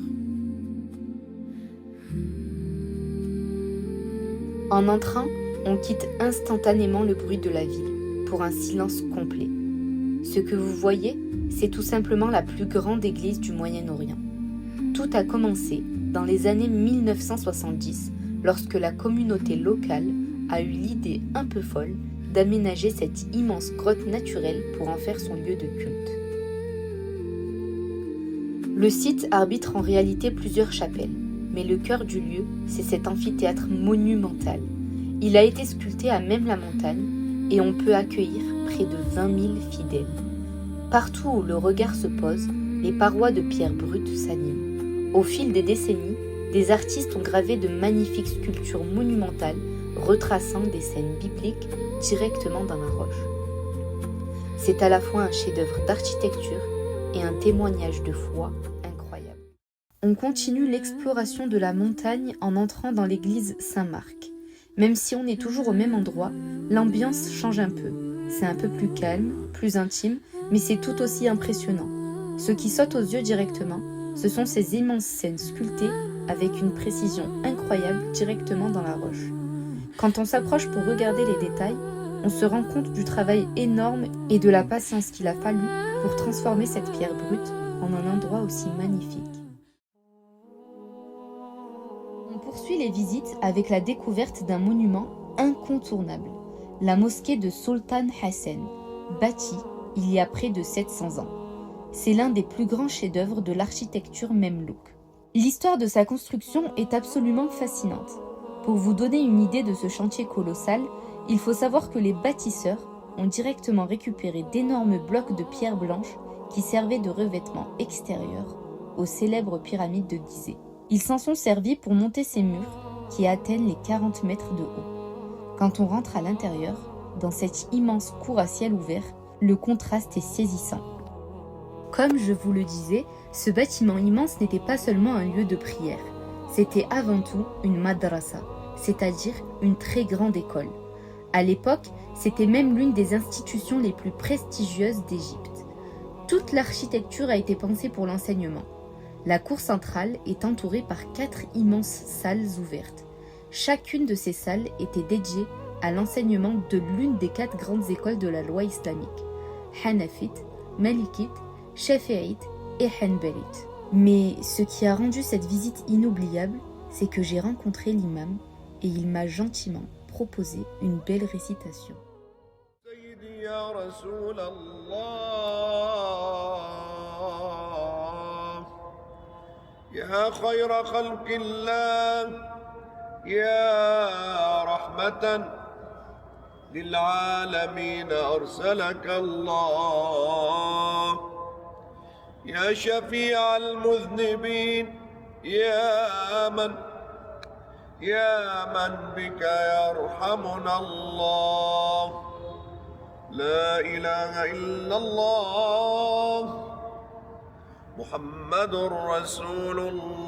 En entrant, on quitte instantanément le bruit de la ville pour un silence complet. Ce que vous voyez, c'est tout simplement la plus grande église du Moyen-Orient. Tout a commencé dans les années 1970, lorsque la communauté locale a eu l'idée un peu folle d'aménager cette immense grotte naturelle pour en faire son lieu de culte. Le site arbitre en réalité plusieurs chapelles, mais le cœur du lieu, c'est cet amphithéâtre monumental. Il a été sculpté à même la montagne et on peut accueillir près de 20 000 fidèles. Partout où le regard se pose, les parois de pierre brute s'animent. Au fil des décennies, des artistes ont gravé de magnifiques sculptures monumentales retraçant des scènes bibliques directement dans la roche. C'est à la fois un chef-d'œuvre d'architecture et un témoignage de foi incroyable. On continue l'exploration de la montagne en entrant dans l'église Saint-Marc. Même si on est toujours au même endroit, l'ambiance change un peu. C'est un peu plus calme, plus intime, mais c'est tout aussi impressionnant. Ce qui saute aux yeux directement, ce sont ces immenses scènes sculptées avec une précision incroyable directement dans la roche. Quand on s'approche pour regarder les détails, on se rend compte du travail énorme et de la patience qu'il a fallu pour transformer cette pierre brute en un endroit aussi magnifique. On poursuit les visites avec la découverte d'un monument incontournable, la mosquée de Sultan Hassan, bâtie il y a près de 700 ans. C'est l'un des plus grands chefs-d'œuvre de l'architecture mamelouk. L'histoire de sa construction est absolument fascinante. Pour vous donner une idée de ce chantier colossal, il faut savoir que les bâtisseurs ont directement récupéré d'énormes blocs de pierre blanche qui servaient de revêtement extérieur aux célèbres pyramides de Gizeh. Ils s'en sont servis pour monter ces murs qui atteignent les 40 mètres de haut. Quand on rentre à l'intérieur, dans cette immense cour à ciel ouvert, le contraste est saisissant. Comme je vous le disais, ce bâtiment immense n'était pas seulement un lieu de prière, c'était avant tout une madrasa, c'est-à-dire une très grande école. À l'époque, c'était même l'une des institutions les plus prestigieuses d'Égypte. Toute l'architecture a été pensée pour l'enseignement. La cour centrale est entourée par 4 immenses salles ouvertes. Chacune de ces salles était dédiée à l'enseignement de l'une des 4 grandes écoles de la loi islamique, Hanafite, Malikite, Shafi'ite et Hanbalite. Mais ce qui a rendu cette visite inoubliable, c'est que j'ai rencontré l'imam et il m'a gentiment proposé une belle récitation. يا خير خلق الله يا رحمة للعالمين أرسلك الله يا شفيع المذنبين يا من بك يرحمنا الله لا إله إلا الله محمد رسول الله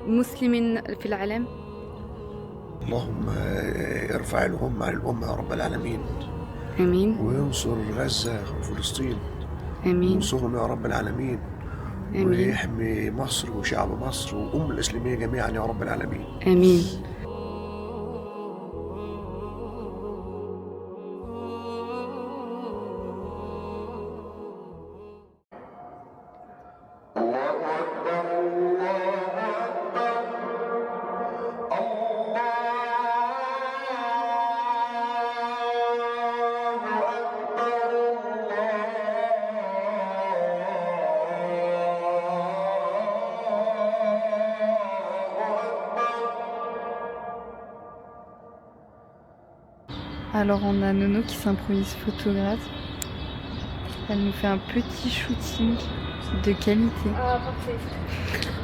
مسلمين في العالم. اللهم ارفع الهم عن الأمة يا رب العالمين. آمين. وينصر غزة وفلسطين. آمين. وانصرهم يا رب العالمين. آمين. ويحمي مصر وشعب مصر وأم الإسلامية جميعا يا رب العالمين. آمين. Alors on a Nono qui s'improvise photographe. Elle nous fait un petit shooting de qualité. Ah parfait.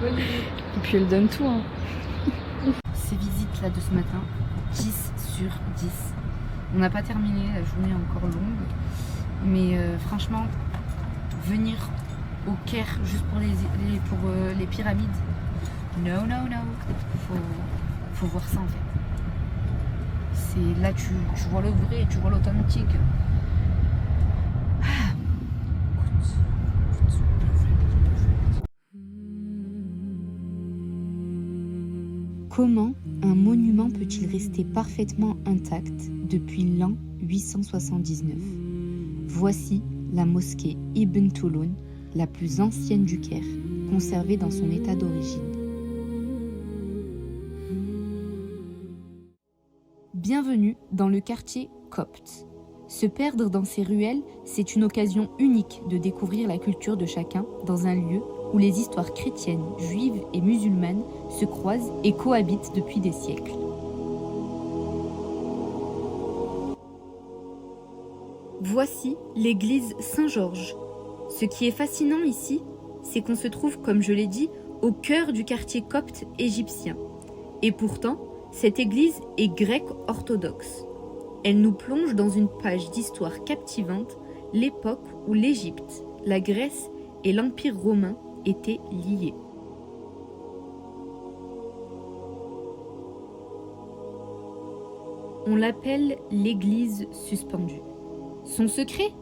Bonne idée. Et puis elle donne tout. Hein. Ces visites-là de ce matin, 10 sur 10. On n'a pas terminé, la journée est encore longue. Mais franchement, venir au Caire juste pour les pyramides, no. Faut voir ça en fait. C'est là tu vois le vrai, tu vois l'authentique. Comment un monument peut-il rester parfaitement intact depuis l'an 879 ? Voici la mosquée Ibn Tulun, la plus ancienne du Caire, conservée dans son état d'origine. Bienvenue dans le quartier copte. Se perdre dans ces ruelles, c'est une occasion unique de découvrir la culture de chacun dans un lieu où les histoires chrétiennes, juives et musulmanes se croisent et cohabitent depuis des siècles. Voici l'église Saint-Georges. Ce qui est fascinant ici, c'est qu'on se trouve, comme je l'ai dit, au cœur du quartier copte égyptien. Et pourtant, cette église est grecque orthodoxe. Elle nous plonge dans une page d'histoire captivante, l'époque où l'Égypte, la Grèce et l'Empire romain étaient liés. On l'appelle l'église suspendue. Son secret ?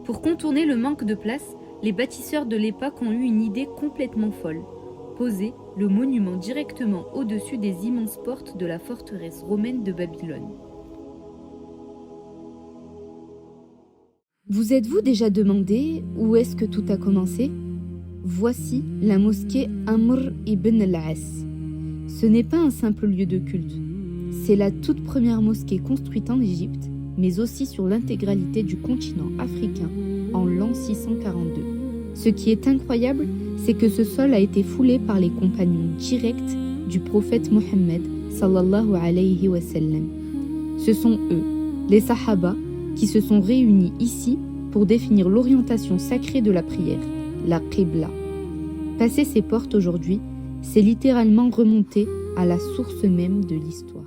Pour contourner le manque de place, les bâtisseurs de l'époque ont eu une idée complètement folle. Poser le monument directement au-dessus des immenses portes de la forteresse romaine de Babylone. Vous êtes-vous déjà demandé où est-ce que tout a commencé ? Voici la mosquée Amr ibn al-As. Ce n'est pas un simple lieu de culte. C'est la toute première mosquée construite en Égypte, mais aussi sur l'intégralité du continent africain en l'an 642. Ce qui est incroyable, c'est que ce sol a été foulé par les compagnons directs du prophète Mohammed sallallahu alayhi wa sallam. Ce sont eux, les Sahaba, qui se sont réunis ici pour définir l'orientation sacrée de la prière, la Qibla. Passer ces portes aujourd'hui, c'est littéralement remonter à la source même de l'histoire.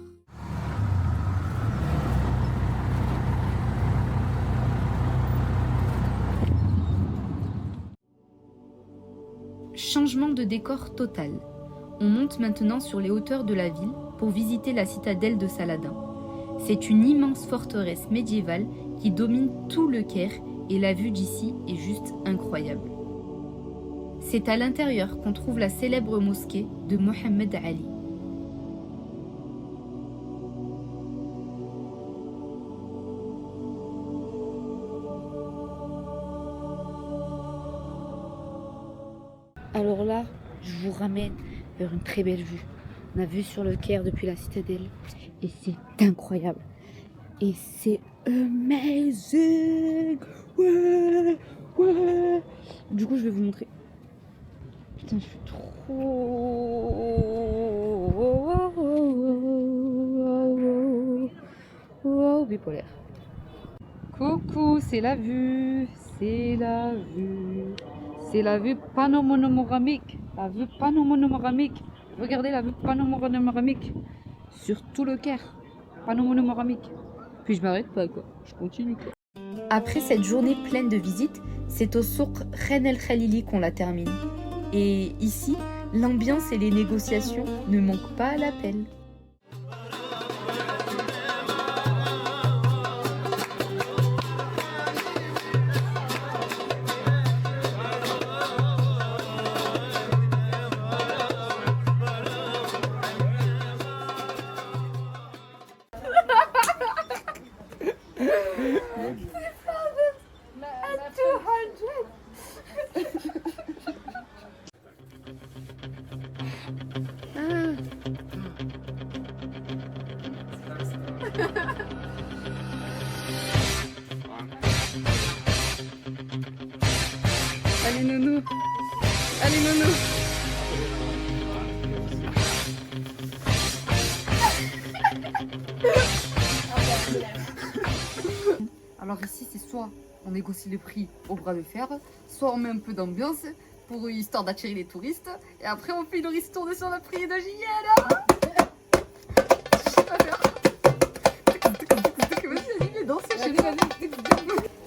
Changement de décor total. On monte maintenant sur les hauteurs de la ville pour visiter la citadelle de Saladin. C'est une immense forteresse médiévale qui domine tout le Caire et la vue d'ici est juste incroyable. C'est à l'intérieur qu'on trouve la célèbre mosquée de Mohammed Ali. Alors là, je vous ramène vers une très belle vue. On a vu sur le Caire depuis la citadelle et c'est incroyable. Et c'est amazing. Ouais, ouais. Du coup, je vais vous montrer. Putain, je suis trop bipolaire. Coucou, c'est la vue. C'est la vue. C'est la vue panoramique. La vue panoramique. Regardez la vue panoramique sur tout le Caire. Panoramique. Puis je m'arrête pas quoi. Je continue quoi. Après cette journée pleine de visites, c'est au souk Khan el Khalili qu'on la termine. Et ici, l'ambiance et les négociations ne manquent pas à l'appel. Allez nounou. Allez nounou. Alors ici c'est soit on négocie le prix au bras de fer, soit on met un peu d'ambiance pour histoire d'attirer les touristes et après on fait une ristourne sur le prix de JL.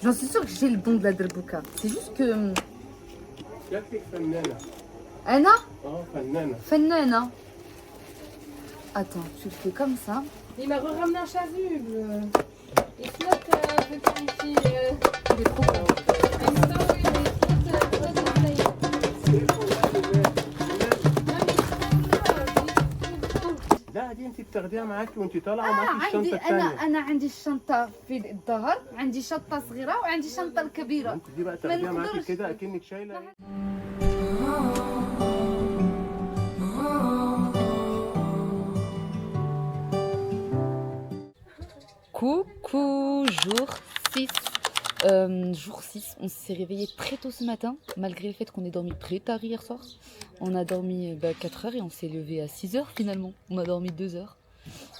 J'en suis sûre que j'ai le don de la Derbouka. C'est juste que... Anna Fennana. Attends, tu le fais comme ça. Il m'a ramené un chasuble. Il flotte petit ici. Il est trop bon. لا دي انت بتاخديها معاكي وانت طالعه ومعاكي الشنطه الثانيه. انا عندي الشنطه في الظهر، عندي شنطه صغيره وعندي شنطه الكبيره. انت دي بقى تاخديها معاكي كده اكنك شايله. Coucou, jour 6. Jour 6, on s'est réveillé très tôt ce matin, malgré le fait qu'on ait dormi très tard hier soir. On a dormi 4 heures et on s'est levé à 6 heures finalement. On a dormi 2 heures.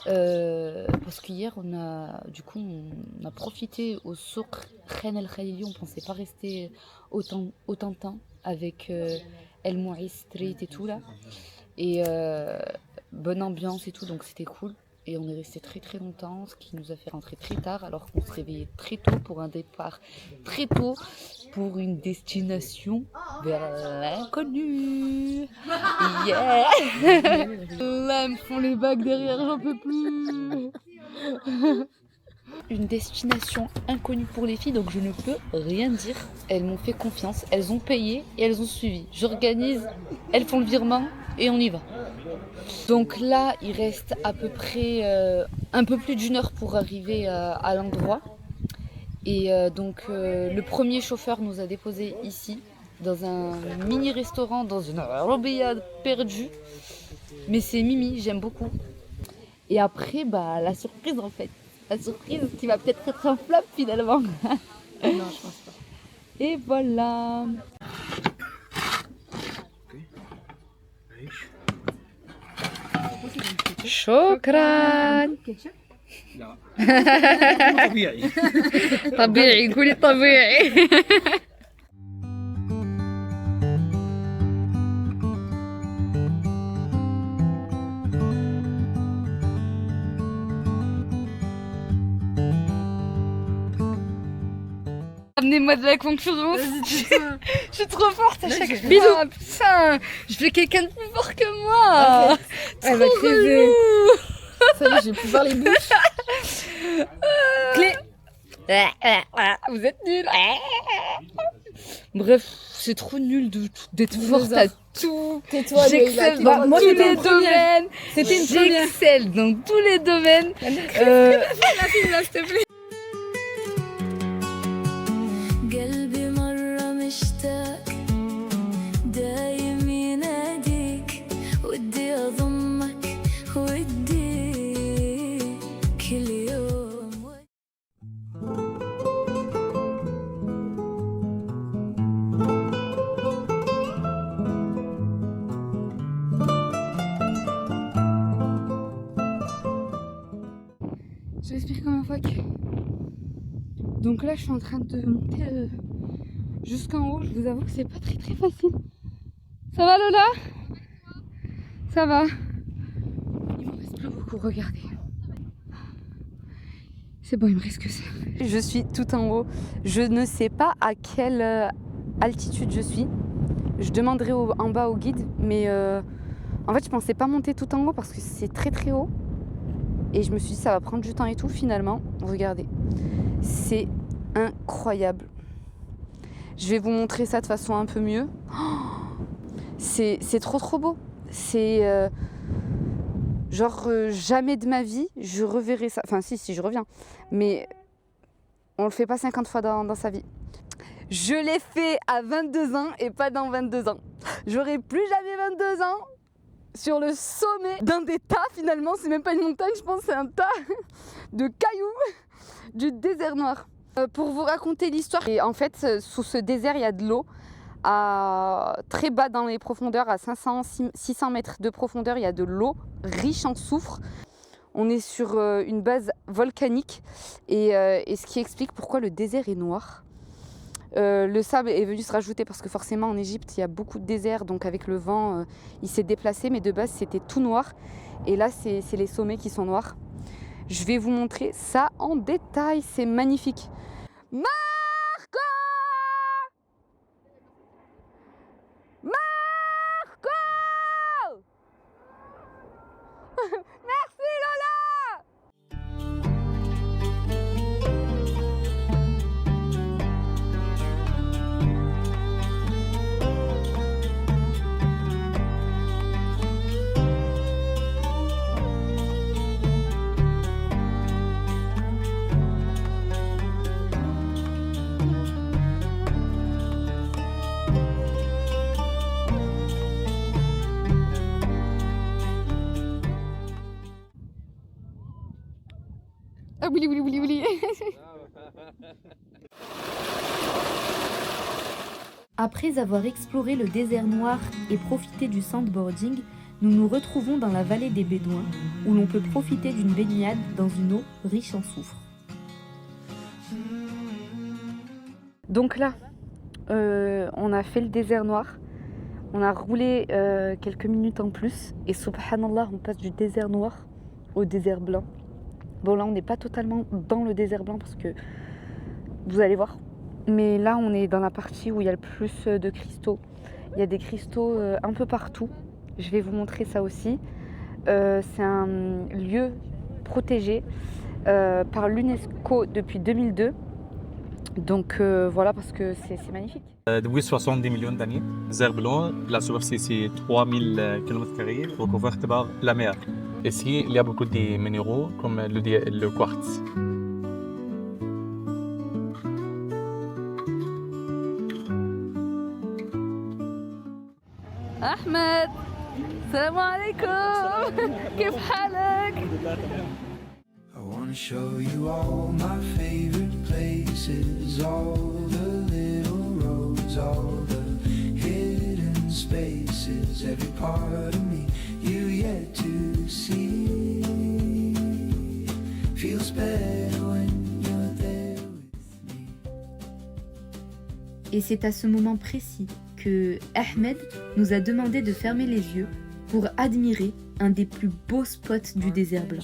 Parce qu'hier, on a profité au souk Khan El Khalili. On pensait pas rester autant de temps avec El Mouïs Street et tout là. Et bonne ambiance et tout, donc c'était cool. Et on est resté très très longtemps, ce qui nous a fait rentrer très tard, alors qu'on se réveillait très tôt pour un départ très tôt pour une destination vers l'inconnu. Yeah. Là, elles me font les bagues derrière, j'en peux plus. Une destination inconnue pour les filles, donc je ne peux rien dire. Elles m'ont fait confiance, elles ont payé et elles ont suivi. J'organise, elles font le virement et on y va. Donc là, il reste à peu près un peu plus d'1 heure pour arriver à l'endroit. Et donc le premier chauffeur nous a déposés ici, dans un mini-restaurant, dans une Arabia perdue. Mais c'est Mimi, j'aime beaucoup. Et après, la surprise en fait. La surprise qui va peut-être être un flop finalement. Non, je pense pas. Et voilà. شكرا. لا طبيعي طبيعي قولي طبيعي. Amenez-moi de la concurrence. Je suis trop forte à chaque fois. Bisous. Putain, je veux quelqu'un de plus fort que moi. Elle va crever. Ça y est, je vais plus voir les bouches. Clé. Vous êtes nuls. Bref, c'est trop nul d'être forte à tout. Tais-toi, j'excelle dans tous les domaines. C'était une première. J'excelle dans tous les domaines. La fille là, s'il te plaît. قلبي مرة مشتاق دايم يناديك ودي أضمك ودي كل يوم. Je vais expliquer comme un phoque. Donc là, je suis en train de monter jusqu'en haut. Je vous avoue que c'est pas très très facile. Ça va Lola? Ça va. Il me reste plus beaucoup, regardez. C'est bon, il me reste que ça. Je suis tout en haut. Je ne sais pas à quelle altitude je suis. Je demanderai en bas au guide, mais en fait, je pensais pas monter tout en haut parce que c'est très très haut. Et je me suis dit ça va prendre du temps et tout. Finalement, regardez, c'est incroyable. Je vais vous montrer ça de façon un peu mieux. Oh, c'est trop trop beau. C'est jamais de ma vie je reverrai ça. Enfin si je reviens. Mais on le fait pas 50 fois dans sa vie. Je l'ai fait à 22 ans et pas dans 22 ans. J'aurai plus jamais 22 ans. Sur le sommet d'un des tas finalement, c'est même pas une montagne, je pense c'est un tas de cailloux du désert noir. Pour vous raconter l'histoire, et en fait sous ce désert il y a de l'eau très bas dans les profondeurs, à 500-600 mètres de profondeur, il y a de l'eau riche en soufre. On est sur une base volcanique et ce qui explique pourquoi le désert est noir. Le sable est venu se rajouter parce que forcément en Égypte il y a beaucoup de désert, donc avec le vent il s'est déplacé, mais de base c'était tout noir et là c'est les sommets qui sont noirs. Je vais vous montrer ça en détail, c'est magnifique. Marco! Marco! Merci Lola! Ah oui. Après avoir exploré le désert noir et profité du sandboarding, nous nous retrouvons dans la vallée des Bédouins, où l'on peut profiter d'une baignade dans une eau riche en soufre. Donc là, on a fait le désert noir, on a roulé quelques minutes en plus, et subhanallah, on passe du désert noir au désert blanc. Bon là, on n'est pas totalement dans le désert blanc parce que vous allez voir. Mais là, on est dans la partie où il y a le plus de cristaux. Il y a des cristaux un peu partout. Je vais vous montrer ça aussi. C'est un lieu protégé par l'UNESCO depuis 2002. Donc voilà, parce que c'est magnifique. Depuis 70 millions d'années, désert blanc, la superficie c'est 3000 km² recouverte par la mer. Ici, il y a beaucoup de minéraux comme le quartz. أحمد السلام عليكم كيف حالك؟ I wanna show you all my favorite places, all the little roads, all the hidden spaces, every part of me you yet to see. Feels better when you're there with me. Et c'est à ce moment précis que Ahmed nous a demandé de fermer les yeux pour admirer un des plus beaux spots du désert blanc.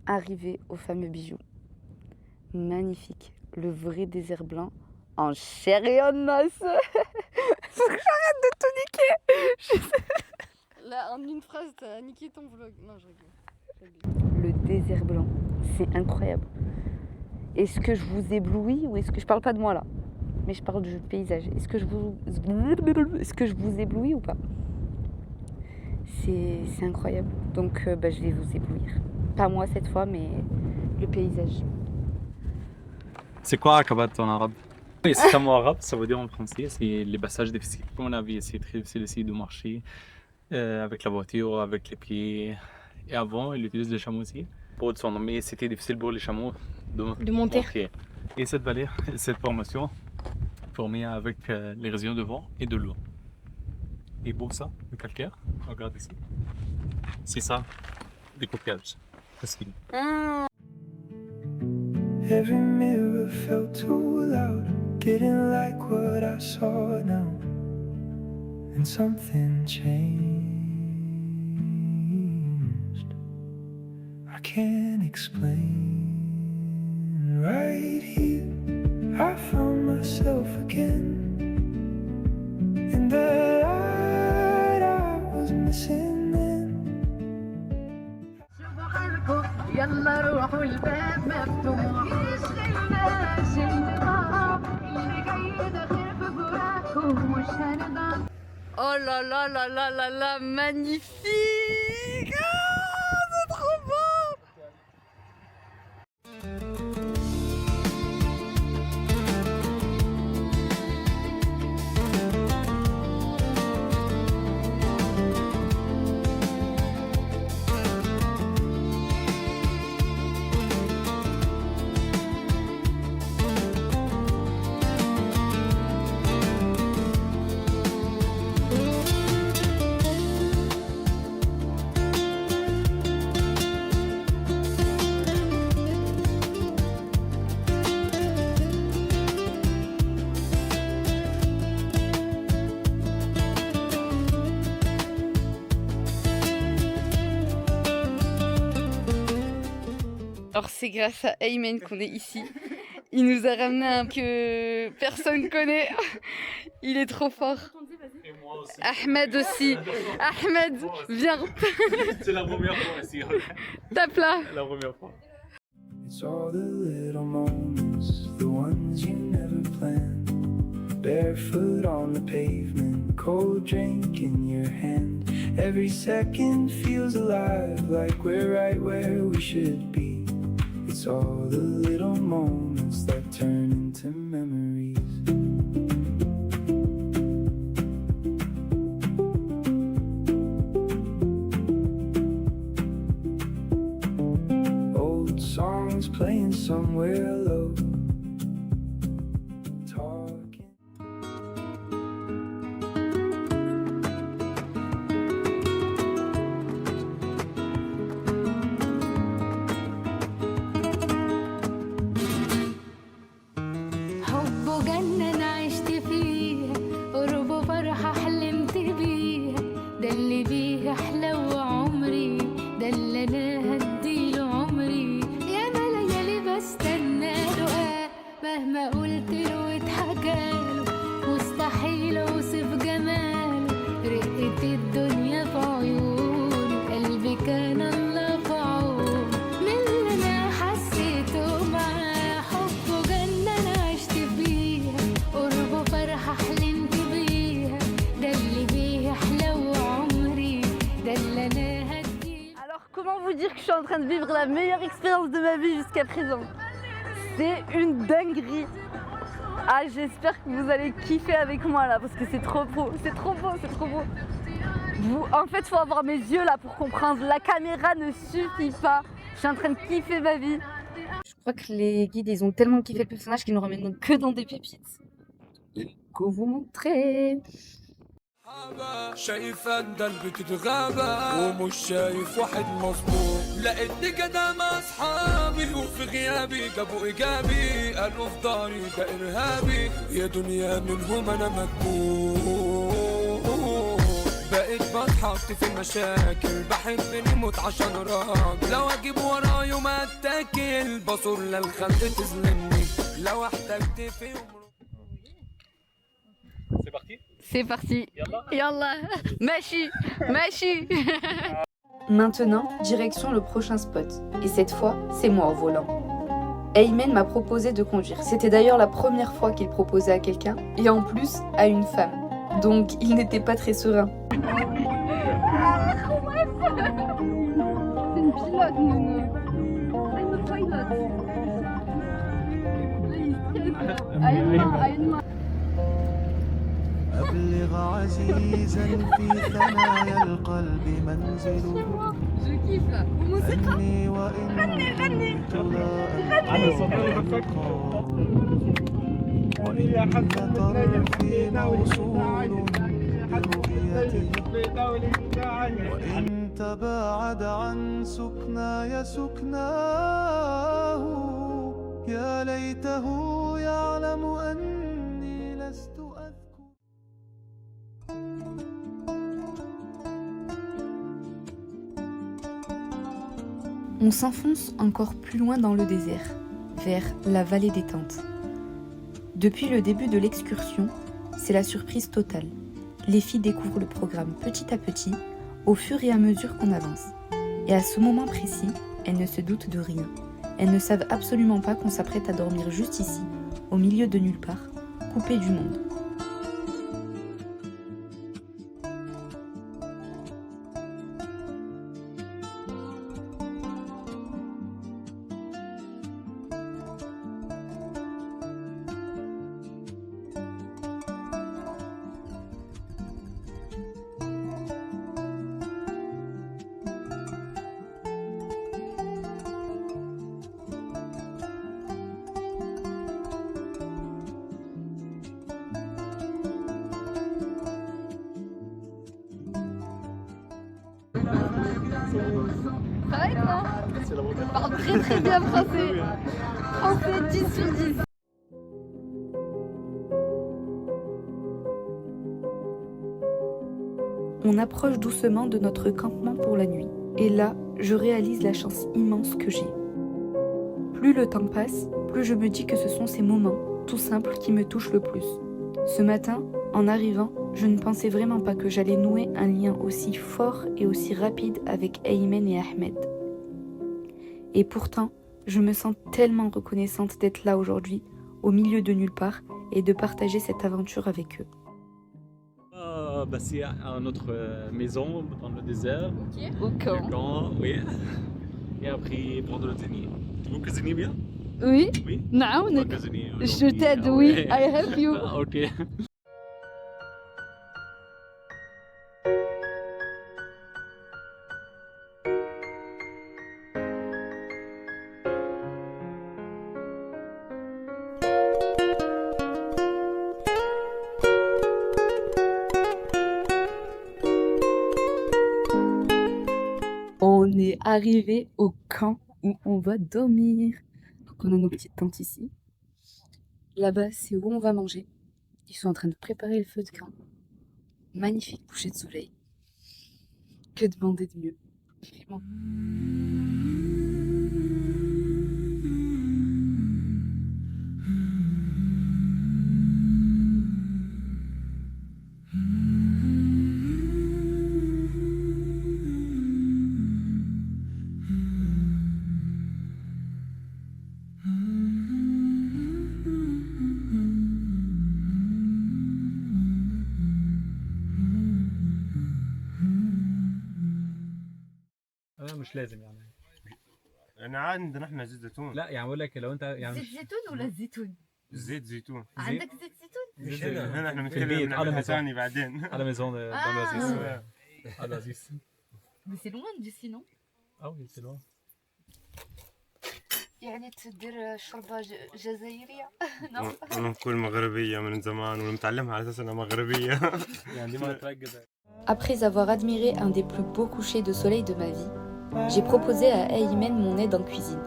Arrivé au fameux bijou. Magnifique. Le vrai désert blanc en chair et en os. Faut que j'arrête de te niquer. Là, en une phrase, t'as niqué ton vlog. Non, je rigole. Le désert blanc, c'est incroyable. Est-ce que je vous éblouis ou est-ce que je parle pas de moi là, mais je parle du paysage. Est-ce que je vous éblouis ou pas? C'est incroyable. Donc je vais vous éblouir. Pas moi cette fois, mais le paysage. C'est quoi Aqabat en arabe? C'est un mot arabe, ça veut dire en français, c'est les passages difficiles. Comme on a vu, c'est très difficile ici de marcher avec la voiture, avec les pieds. Et avant, ils utilisent les chameaux aussi. Pour le son, mais c'était difficile pour les chameaux de monter. Et cette vallée, cette formation, formée avec les régions de vent et de l'eau. Et pour ça, le calcaire, regarde ici. C'est ça, des coquillages. Every mirror felt too loud, didn't like what I saw now, and something changed. I can't explain. Right here, I found myself again, in the light I was missing. يلا روحوا الباب مفتوح يشغلنا جينا اللي جاي داخل ببراكم مش هنضع. Oh là là là là là là, magnifique! Ah, c'est trop beau! Alors c'est grâce à Ayman qu'on est ici. Il nous a ramené un que personne connaît. Il est trop fort. Ahmed aussi. Ahmed, viens. C'est la première fois ici. Tape là. La première fois. It's all the little moments, the ones you never planned. Barefoot on the pavement, cold drink in your hand. Every second feels alive, like we're right where we should be. It's all the little moments that turn into memories. Old songs playing somewhere low. Talking. حبه جنة أنا عشت فيها، قربه فرحة حلمت بيها، ده اللي بيه أحلى عمري، ده اللي أنا هديله عمري، يا أنا ليالي بستناله، مهما قلتله واتحكاله، مستحيل أوصف جماله، رقة الدنيا في عيونه، قلبي كان الله في عونه، من اللي أنا حسيته معاه، حبه جنة أنا عشت فيها، قربه فرحة حلمت بيها، ده اللي بيه أحلى عمري، ده اللي أنا هديله. Alors comment vous dire que je suis en train de vivre la meilleure expérience de ma vie jusqu'à présent? C'est une dinguerie. Ah, j'espère que vous allez kiffer avec moi là parce que c'est trop beau, c'est trop beau, c'est trop beau. En fait, faut avoir mes yeux là pour comprendre. La caméra ne suffit pas. Je suis en train de kiffer ma vie. Je crois que les guides, ils ont tellement kiffé le personnage qu'ils nous ramènent que dans des pépites. Go vous montrer. شايفة قلبي تتغابى ومش شايف واحد مظبوط لقيتني كده مع اصحابي وفي غيابي جابوا ايجابي قالوا في داري ده ارهابي يا دنيا منهم انا مكبوت بقيت بتحط في مشاكل بحب نموت عشان راجل لو اجيب ورايا وما اتاكل بصور للخلق تظلمني لو احتجت في C'est parti? C'est parti. Yallah. Machi. Machi. Maintenant, direction le prochain spot. Et cette fois, c'est moi au volant. Aymen m'a proposé de conduire. C'était d'ailleurs la première fois qu'il proposait à quelqu'un, et en plus à une femme. Donc il n'était pas très serein. C'est une pilote, Nono. C'est une pilote. أبلغ عزيزا في ثنايا القلب منزله أني وإن وإن طرفي موصول برؤيته وإن تباعد عن سكناي سكناه يا ليته يعلم أني لست On s'enfonce encore plus loin dans le désert, vers la vallée des tentes. Depuis le début de l'excursion, c'est la surprise totale. Les filles découvrent le programme petit à petit, au fur et à mesure qu'on avance. Et à ce moment précis, elles ne se doutent de rien. Elles ne savent absolument pas qu'on s'apprête à dormir juste ici, au milieu de nulle part, coupées du monde. Ça va être non? Je parle très très bien français. Français 10 sur 10. On approche doucement de notre campement pour la nuit. Et là, je réalise la chance immense que j'ai. Plus le temps passe, plus je me dis que ce sont ces moments, tout simples, qui me touchent le plus. Ce matin, En arrivant, je ne pensais vraiment pas que j'allais nouer un lien aussi fort et aussi rapide avec Aymen et Ahmed. Et pourtant, je me sens tellement reconnaissante d'être là aujourd'hui, au milieu de nulle part, et de partager cette aventure avec eux. C'est à notre maison dans le désert. Au camp. Le camp, oui. Et après prendre le dîner. Tu veux cuisiner bien? Oui. Oui. Non, Tu vas cuisiner je aujourd'hui. t'aide, Ah oui. ouais. I help you. Ah, ok. On est arrivé au camp où on va dormir. Donc on a nos petites tentes ici. Là-bas, c'est où on va manger. Ils sont en train de préparer le feu de camp. Magnifique coucher de soleil. Que demander de mieux? Vraiment. مش لازم يعني. انا عندنا احنا زيت زيتون. لا يعني بقول لك لو انت يعني زيت زيتون ولا الزيتون؟ زيت زيتون. عندك زيت زيتون؟ مش هنا احنا بنتكلم عن ثاني بعدين. على ميزون dans l'Aziz. À l'Aziz. Mais c'est loin d'ici, non? Ah oui, c'est loin. يعني تدير شوربة جزائرية؟ انا نقول مغربية من زمان ونتعلمها على اساس انها مغربية. يعني دي ما تركز. Après avoir admiré un des plus beaux couchers de soleil de ma vie, j'ai proposé à Aymen mon aide en cuisine.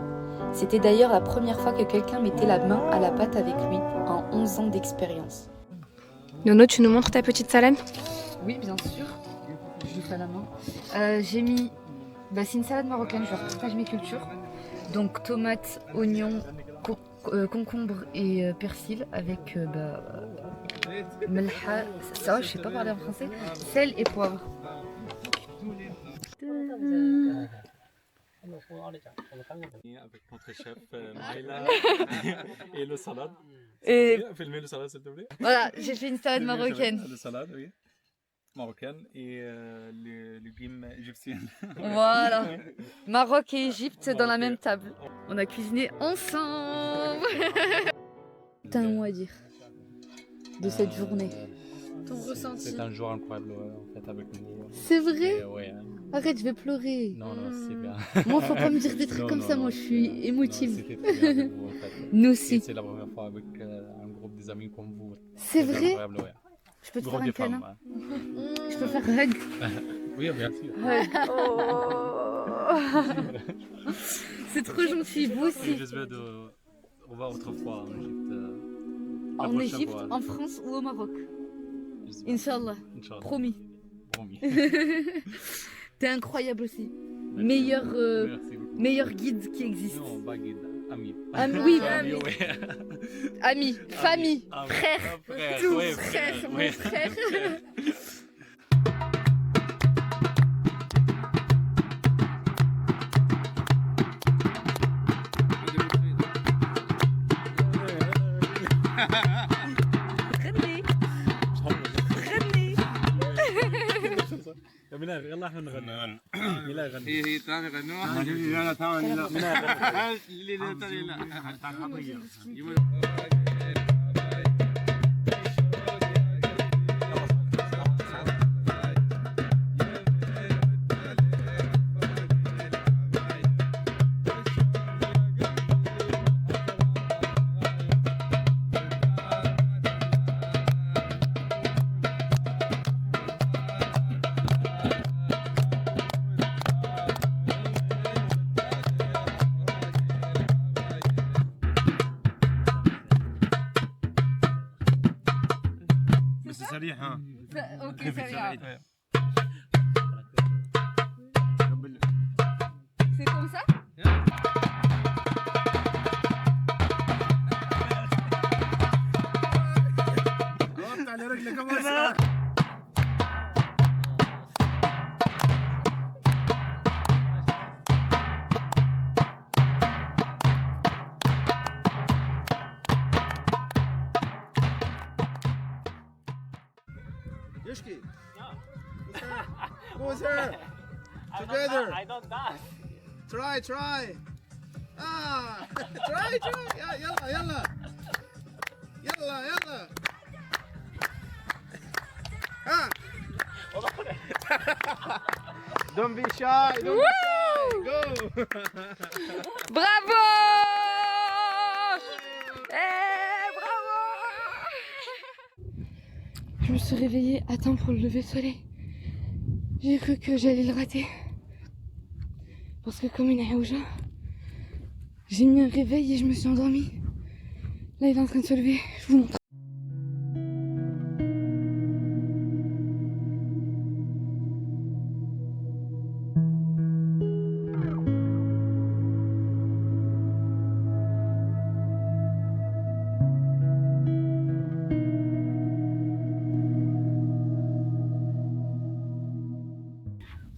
C'était d'ailleurs la première fois que quelqu'un mettait la main à la pâte avec lui en 11 ans d'expérience. Nono, tu nous montres ta petite salade? Oui, bien sûr. Je fais à la main. J'ai mis... c'est une salade marocaine, je partage mes cultures. Donc tomates, oignons, concombre et persil avec melha, ça je sais pas parler en français, sel et poivre. Avec notre chef Maïla et le salade. Et filmez le salade s'il te plaît. Voilà, j'ai fait une salade marocaine. Le salade, oui. Marocaine et les légumes égyptiens. Voilà. Maroc et Égypte dans la même table. On a cuisiné ensemble. T'as un mot à dire de cette journée? Ton ressenti? C'est un jour incroyable en fait avec nous. C'est vrai? Ouais. Arrête, je vais pleurer. Non, c'est bien. Moi, faut pas me dire des trucs comme ça, moi je suis émotive. C'était très bien avec vous en fait. Nous aussi. C'est la première fois avec un groupe des amis comme vous. C'est vrai? Incroyable, ouais. Je peux te Groupe faire un de femmes, câlin? ouais. Je peux faire hug? Oui, bien sûr. Hug. Oh. C'est trop gentil, vous aussi. J'espère de revoir autrefois en Égypte. En Égypte, en France ou au Maroc? Inch'Allah. Inch'Allah. Promis. Promis. T'es incroyable aussi. Merci. Meilleur guide qui existe. Non, pas guide, ami. Oui, ami, ami. ouais. Ami, famille, Ami. frère, Frère, tout, ouais, frère, frère, mon ouais. frère. ميلاد يلا احنا نغني ميلاد غني هي ثاني غنوها لا ثاني لا اللي ثاني لا سريع ها اوكي سريع. C'est comme ça? على رجلك Go with her. Together. I don't dance. Try. Ah, try. Yalla. Ah. Don't be shy. Go. Bravo! Bravo! Je me suis réveillée à temps pour le lever de soleil. J'ai cru que j'allais le rater. Parce que comme une aouja, j'ai mis un réveil et je me suis endormie. Là, il est en train de se lever. Je vous montre.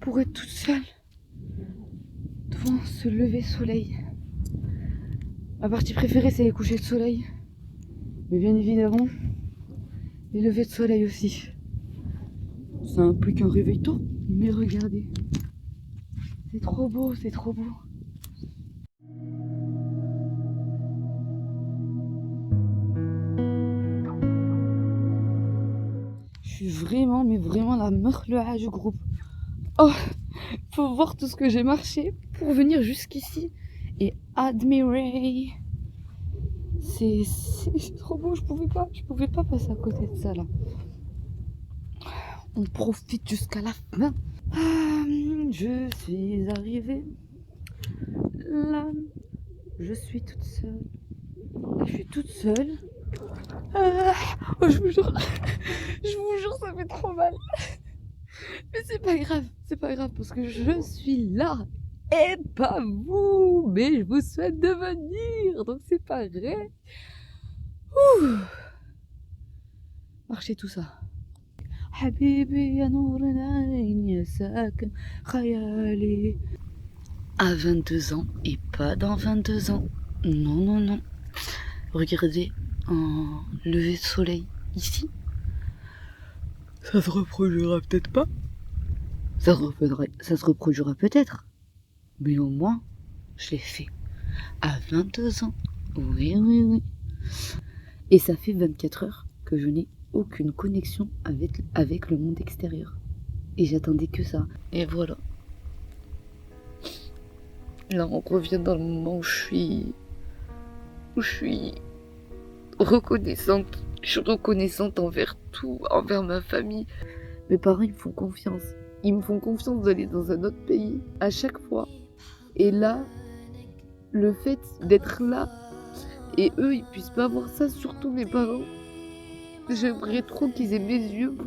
Pour être toute seule devant ce lever soleil. Ma partie préférée, c'est les couchers de soleil. Mais bien évidemment, les levées de soleil aussi. Ça implique un réveil tôt, mais regardez. C'est trop beau, c'est trop beau. Je suis vraiment, mais vraiment la meurtre du groupe. Oh, faut voir tout ce que j'ai marché pour venir jusqu'ici et admirer. C'est trop beau, je pouvais pas passer à côté de ça là. On profite jusqu'à la fin. Je suis arrivée. Là, je suis toute seule. Là, je suis toute seule. Oh, je vous jure, ça fait trop mal. Mais c'est pas grave parce que je suis là et pas vous, mais je vous souhaite de venir, donc c'est pas vrai. Ouh. Marchez tout ça. Habibi ya nour al-ayn ya sakin khayali. À 22 ans et pas dans 22 ans. Non. Regardez un lever de soleil ici. Ça se reproduira peut-être pas. Ça se reproduira peut-être. Mais au moins, je l'ai fait. À 22 ans. Oui. Et ça fait 24 heures que je n'ai aucune connexion avec le monde extérieur. Et j'attendais que ça. Et voilà. Là, on revient dans le moment où je suis reconnaissante. Je suis reconnaissante envers tout, envers ma famille. Mes parents, ils me font confiance. Ils me font confiance d'aller dans un autre pays à chaque fois. Et là, le fait d'être là, et eux, ils puissent pas voir ça, surtout mes parents. J'aimerais trop qu'ils aient mes yeux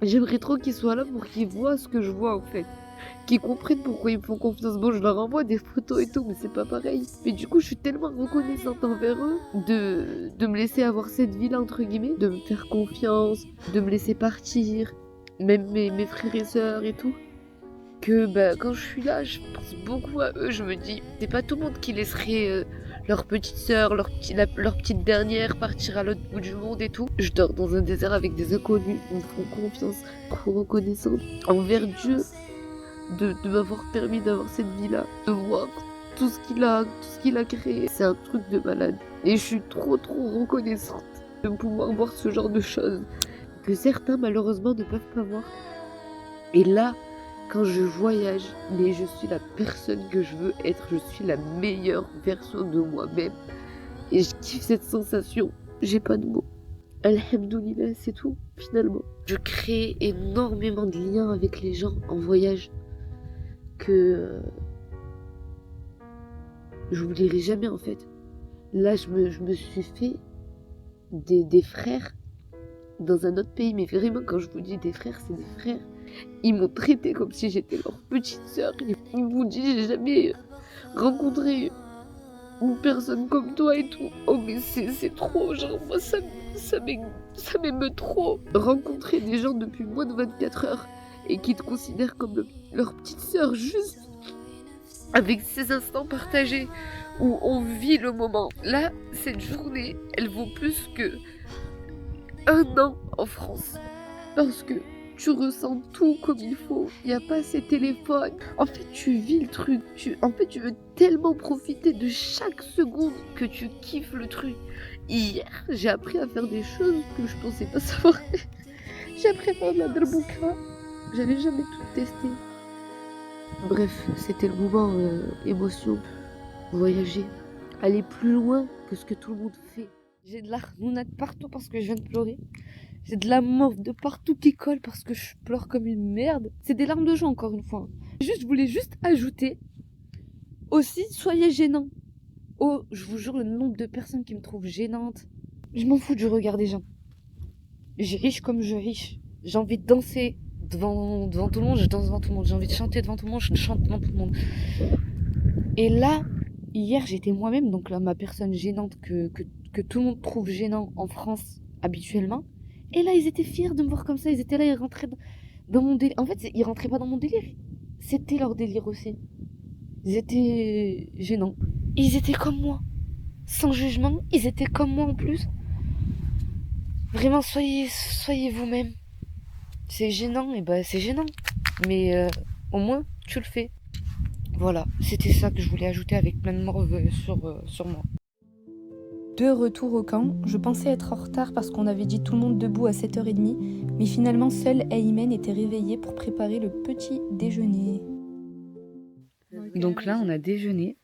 J'aimerais trop qu'ils soient là pour qu'ils voient ce que je vois en fait. Qu'ils comprennent pourquoi ils me font confiance. Bon, je leur envoie des photos et tout, mais c'est pas pareil. Mais du coup, je suis tellement reconnaissante envers eux de me laisser avoir cette vie-là, entre guillemets, de me faire confiance, de me laisser partir, même mes frères et sœurs et tout. Que quand je suis là, je pense beaucoup à eux. Je me dis, c'est pas tout le monde qui laisserait leur petite sœur, leur petite dernière partir à l'autre bout du monde et tout. Je dors dans un désert avec des inconnus, ils me font confiance, trop reconnaissante envers Dieu. De m'avoir permis d'avoir cette vie-là, de voir tout ce qu'il a créé. C'est un truc de malade. Et je suis trop reconnaissante de pouvoir voir ce genre de choses que certains malheureusement ne peuvent pas voir. Et là, quand je voyage, mais je suis la personne que je veux être, je suis la meilleure version de moi-même. Et je kiffe cette sensation. J'ai pas de mots. Alhamdoulilah, c'est tout, finalement. Je crée énormément de liens avec les gens en voyage que j'oublierai jamais en fait. Là, je me suis fait des frères dans un autre pays, mais vraiment quand je vous dis des frères, c'est des frères. Ils m'ont traité comme si j'étais leur petite sœur. Ils m'ont dit j'ai jamais rencontré une personne comme toi et tout. Oh mais c'est trop, genre moi ça m'émeut trop. Rencontrer des gens depuis moins de 24 heures et qui te considèrent comme leur petite sœur, juste avec ces instants partagés où on vit le moment. Là, cette journée, elle vaut plus que 1 an en France. Parce que tu ressens tout comme il faut. Il n'y a pas ces téléphones. En fait, tu vis le truc. Tu veux tellement profiter de chaque seconde que tu kiffes le truc. Hier, j'ai appris à faire des choses que je pensais pas savoir. J'ai appris à faire de la darbouka. J'avais jamais tout testé. Bref, c'était le moment émotion. Voyager. Aller plus loin que ce que tout le monde fait. J'ai de la renounade partout parce que je viens de pleurer. J'ai de la morve de partout qui colle parce que je pleure comme une merde. C'est des larmes de joie encore une fois. Je voulais juste ajouter aussi, soyez gênants. Oh, je vous jure, le nombre de personnes qui me trouvent gênante. Je m'en fous du regard des gens. Je riche comme je riche. J'ai envie de danser devant tout le monde, je danse devant tout le monde. J'ai envie de chanter devant tout le monde, je chante devant tout le monde. Et là, hier, j'étais moi-même, donc là, ma personne gênante que tout le monde trouve gênant en France habituellement. Et là, ils étaient fiers de me voir comme ça. Ils étaient là, ils rentraient dans mon délire. En fait, ils rentraient pas dans mon délire. C'était leur délire aussi. Ils étaient gênants. Ils étaient comme moi. Sans jugement, ils étaient comme moi en plus. Vraiment, soyez vous-même. C'est gênant, et ben c'est gênant. Mais au moins, tu le fais. Voilà, c'était ça que je voulais ajouter avec plein de morve sur moi. De retour au camp, je pensais être en retard parce qu'on avait dit tout le monde debout à 7h30, mais finalement seule Aymen était réveillée pour préparer le petit déjeuner. Donc là, on a déjeuné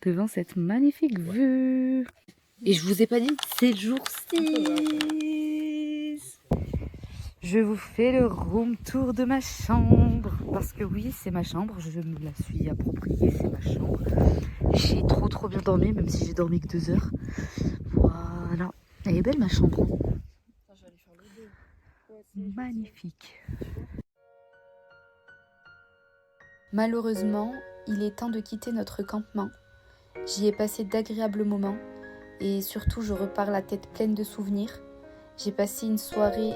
devant cette magnifique vue. Et je vous ai pas dit, c'est le jour 6. Je vous fais le room tour de ma chambre. Parce que oui, c'est ma chambre, je me la suis appropriée, c'est ma chambre. J'ai trop bien dormi, même si j'ai dormi que 2 heures. Voilà. Elle est belle ma chambre. Magnifique. Malheureusement, il est temps de quitter notre campement. J'y ai passé d'agréables moments et surtout je repars la tête pleine de souvenirs. J'ai passé une soirée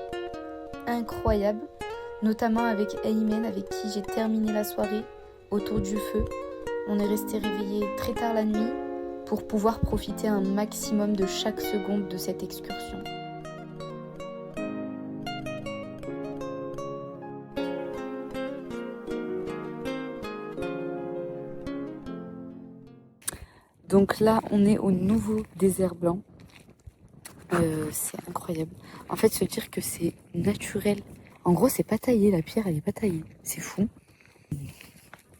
incroyable, notamment avec Aymen avec qui j'ai terminé la soirée autour du feu. On est resté réveillés très tard la nuit pour pouvoir profiter un maximum de chaque seconde de cette excursion. Donc là, on est au nouveau désert blanc. C'est incroyable. En fait, se dire que c'est naturel. En gros, c'est pas taillé, la pierre, elle est pas taillée. C'est fou.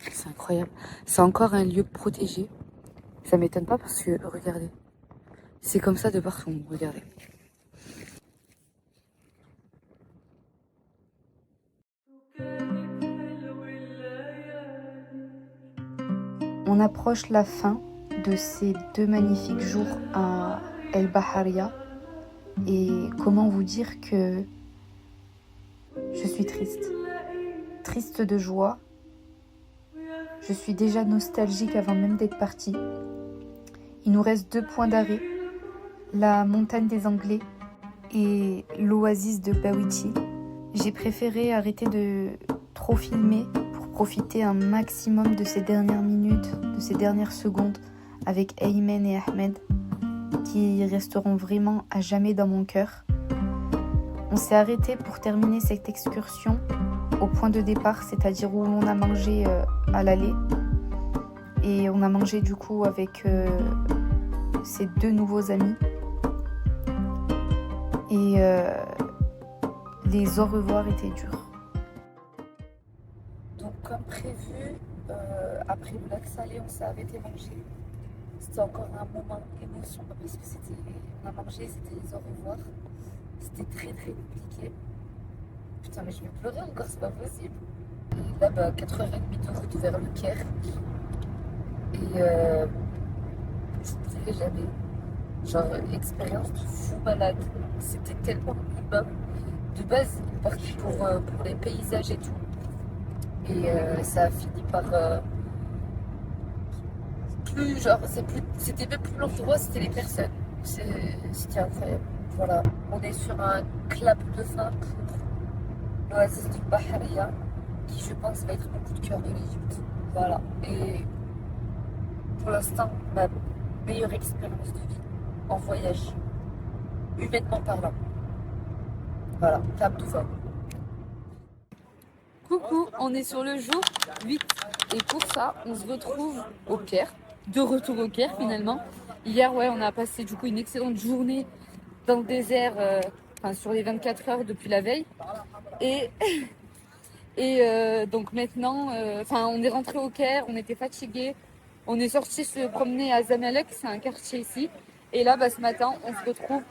C'est incroyable. C'est encore un lieu protégé. Ça m'étonne pas parce que, regardez, c'est comme ça de partout, regardez. On approche la fin de ces 2 magnifiques jours à El Baharia. Et comment vous dire que je suis triste. Triste de joie. Je suis déjà nostalgique avant même d'être partie. Il nous reste 2 points d'arrêt. La montagne des Anglais et l'oasis de Bawiti. J'ai préféré arrêter de trop filmer pour profiter un maximum de ces dernières minutes, de ces dernières secondes avec Aymen et Ahmed qui resteront vraiment à jamais dans mon cœur. On s'est arrêté pour terminer cette excursion au point de départ, c'est-à-dire où on a mangé à l'aller. Et on a mangé du coup avec ces 2 nouveaux amis. Et les au revoir étaient durs. Donc comme prévu, après le lac Salé, on s'est arrêté manger. C'était encore un moment émotion parce que on a mangé, c'était les au revoir. C'était très compliqué. Putain, mais je vais pleurer encore, c'est pas possible. Et là, 4h30 de route vers le Caire. Et je ne dirais jamais. Genre, expérience de fou malade. C'était tellement humain. De base, il est parti pour les paysages et tout. Et ça a fini par. C'était même plus l'endroit, c'était les personnes. C'était incroyable. Voilà, on est sur un clap de fin pour l'oasis du Baharia, qui je pense va être mon coup de cœur de l'Égypte. Voilà, et pour l'instant, ma meilleure expérience de vie en voyage, humainement parlant. Voilà, clap de fin. Coucou, on est sur le jour 8 et pour ça, on se retrouve au Caire, de retour au Caire finalement. Hier, ouais, on a passé du coup une excellente journée dans le désert, sur les 24 heures depuis la veille. Et donc maintenant, on est rentré au Caire, on était fatigués, on est sorti se promener à Zamalek, c'est un quartier ici. Et là, ce matin, on se retrouve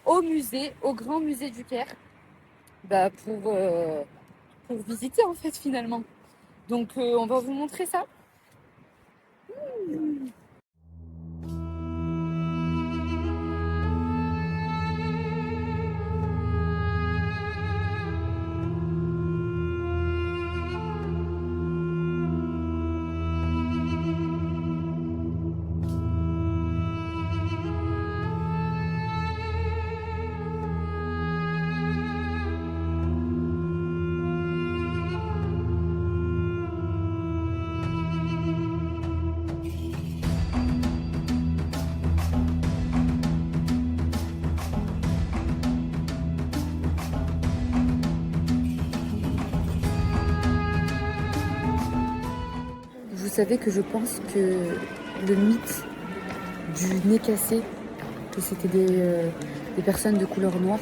au musée, au grand musée du Caire, pour visiter en fait finalement. Donc on va vous montrer ça. Vous savez que je pense que le mythe du nez cassé, que c'était des personnes de couleur noire,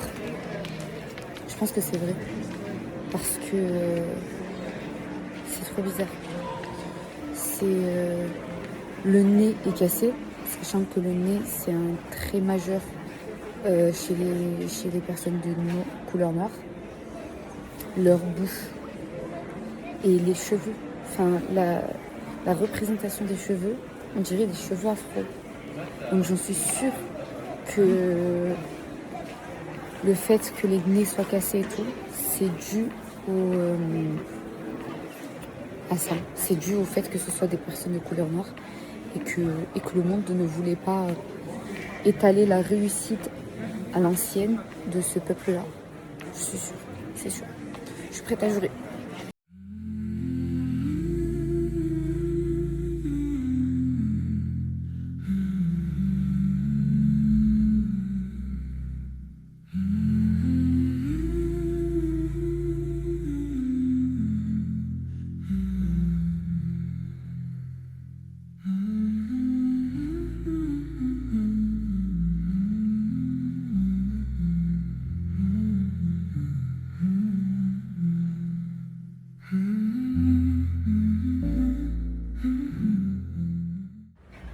je pense que c'est vrai. Parce que c'est trop bizarre. Le nez est cassé, sachant que le nez c'est un trait majeur chez les personnes de couleur noire. Leur bouche et les cheveux, la représentation des cheveux, on dirait des cheveux afro. Donc j'en suis sûre que le fait que les nez soient cassés et tout, c'est dû à ça. C'est dû au fait que ce soit des personnes de couleur noire et que le monde ne voulait pas étaler la réussite à l'ancienne de ce peuple-là. Je suis sûre, c'est sûr. Je suis prête à jurer.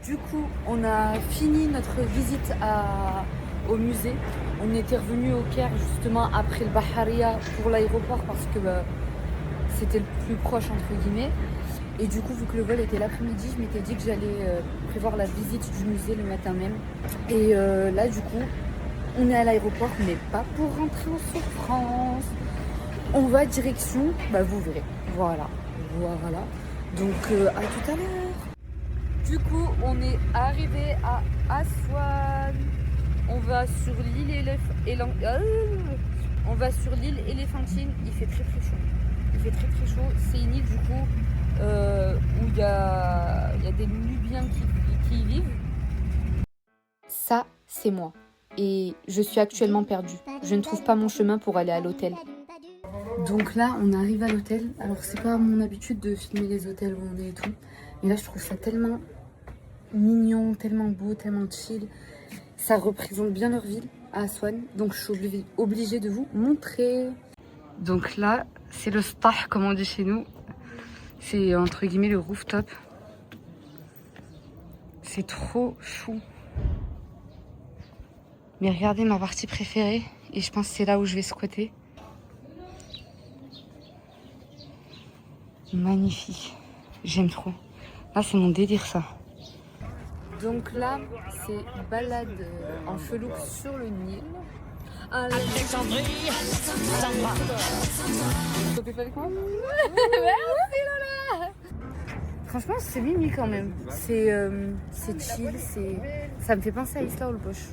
Du coup, on a fini notre visite au musée. On était revenu au Caire justement après le Baharia pour l'aéroport parce que c'était le plus proche entre guillemets. Et du coup, vu que le vol était l'après-midi, je m'étais dit que j'allais prévoir la visite du musée le matin même. Et là, du coup, on est à l'aéroport, mais pas pour rentrer en souffrance. On va direction, vous verrez. Voilà. Donc, à tout à l'heure. Du coup, on est arrivé à Aswan. On va sur l'île Éléphantine. Il fait très très chaud. C'est une île du coup où il y a des Nubiens qui y vivent. Ça, c'est moi. Et je suis actuellement perdue. Je ne trouve pas mon chemin pour aller à l'hôtel. Donc là, on arrive à l'hôtel. Alors, c'est pas mon habitude de filmer les hôtels où on est et tout. Mais là, je trouve ça tellement mignon, tellement beau, tellement chill. Ça représente bien leur ville à Aswan. Donc, je suis obligée de vous montrer. Donc là, c'est le stah, comme on dit chez nous. C'est entre guillemets le rooftop. C'est trop chou. Mais regardez ma partie préférée. Et je pense que c'est là où je vais squatter. Magnifique. J'aime trop. Là, c'est mon délire, ça. Donc là, c'est balade en felouk sur le Nil. Alexandrie. Merci Lola. Franchement, c'est mimi quand même. C'est chill, ça me fait penser à Isla All Poche.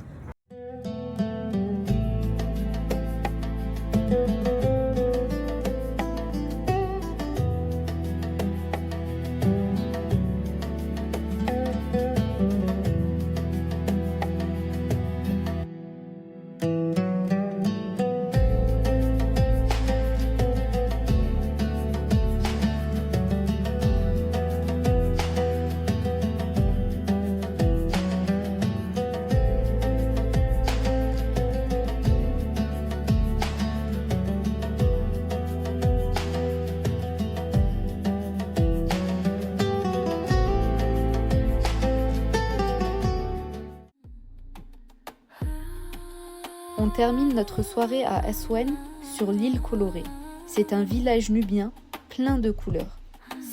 termine notre soirée à Aswan sur l'île colorée. C'est un village nubien plein de couleurs.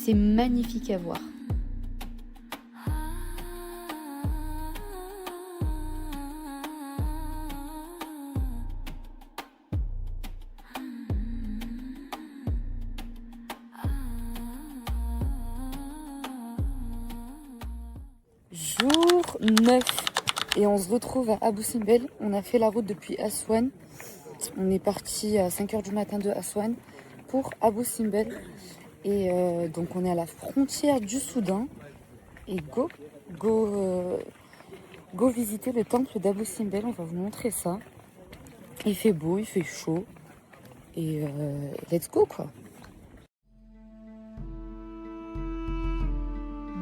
C'est magnifique à voir. Jour 9 et on se retrouve à Abu Simbel. On a fait la route depuis Aswan. On est parti à 5h du matin de Aswan pour Abu Simbel. Et donc on est à la frontière du Soudan. Et go visiter le temple d'Abu Simbel. On va vous montrer ça. Il fait beau, il fait chaud. Et let's go quoi.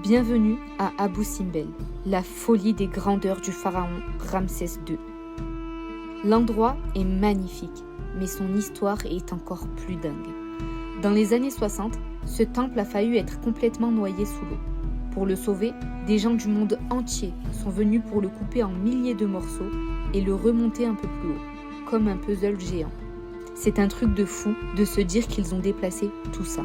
Bienvenue à Abu Simbel, la folie des grandeurs du pharaon Ramsès II. L'endroit est magnifique, mais son histoire est encore plus dingue. Dans les années 60, ce temple a failli être complètement noyé sous l'eau. Pour le sauver, des gens du monde entier sont venus pour le couper en milliers de morceaux et le remonter un peu plus haut, comme un puzzle géant. C'est un truc de fou de se dire qu'ils ont déplacé tout ça.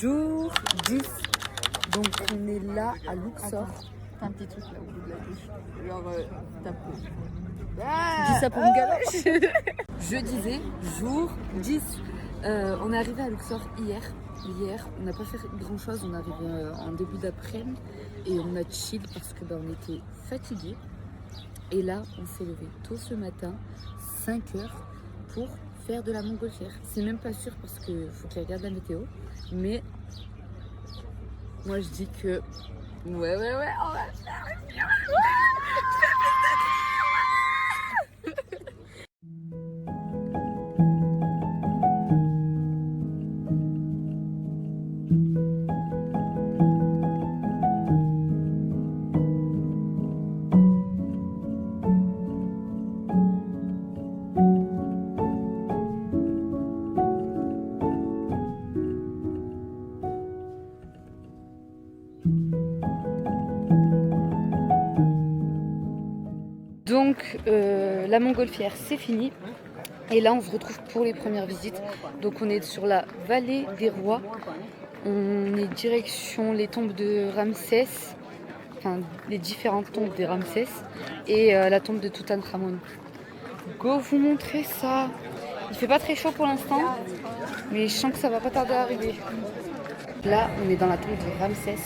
Jour 10, donc on est là à Luxor. Un petit truc là au bout de la bouche, genre ta peau. Dis ça pour une galoche. Je disais, jour 10, on est arrivé à Luxor hier, on n'a pas fait grand chose, on est arrivé en début d'après-midi et on a chill parce que on était fatigués. Et là, on s'est levé tôt ce matin, 5h, pour faire de la montgolfière. C'est même pas sûr parce qu'il faut qu'il regarde la météo, mais moi je dis que ouais, on va faire. Donc la montgolfière c'est fini et là on se retrouve pour les premières visites. Donc on est sur la vallée des rois, on est direction les tombes de Ramsès, enfin les différentes tombes des Ramsès et la tombe de Toutankhamon. Go vous montrer ça. Il fait pas très chaud pour l'instant mais je sens que ça va pas tarder à arriver. Là on est dans la tombe de Ramsès.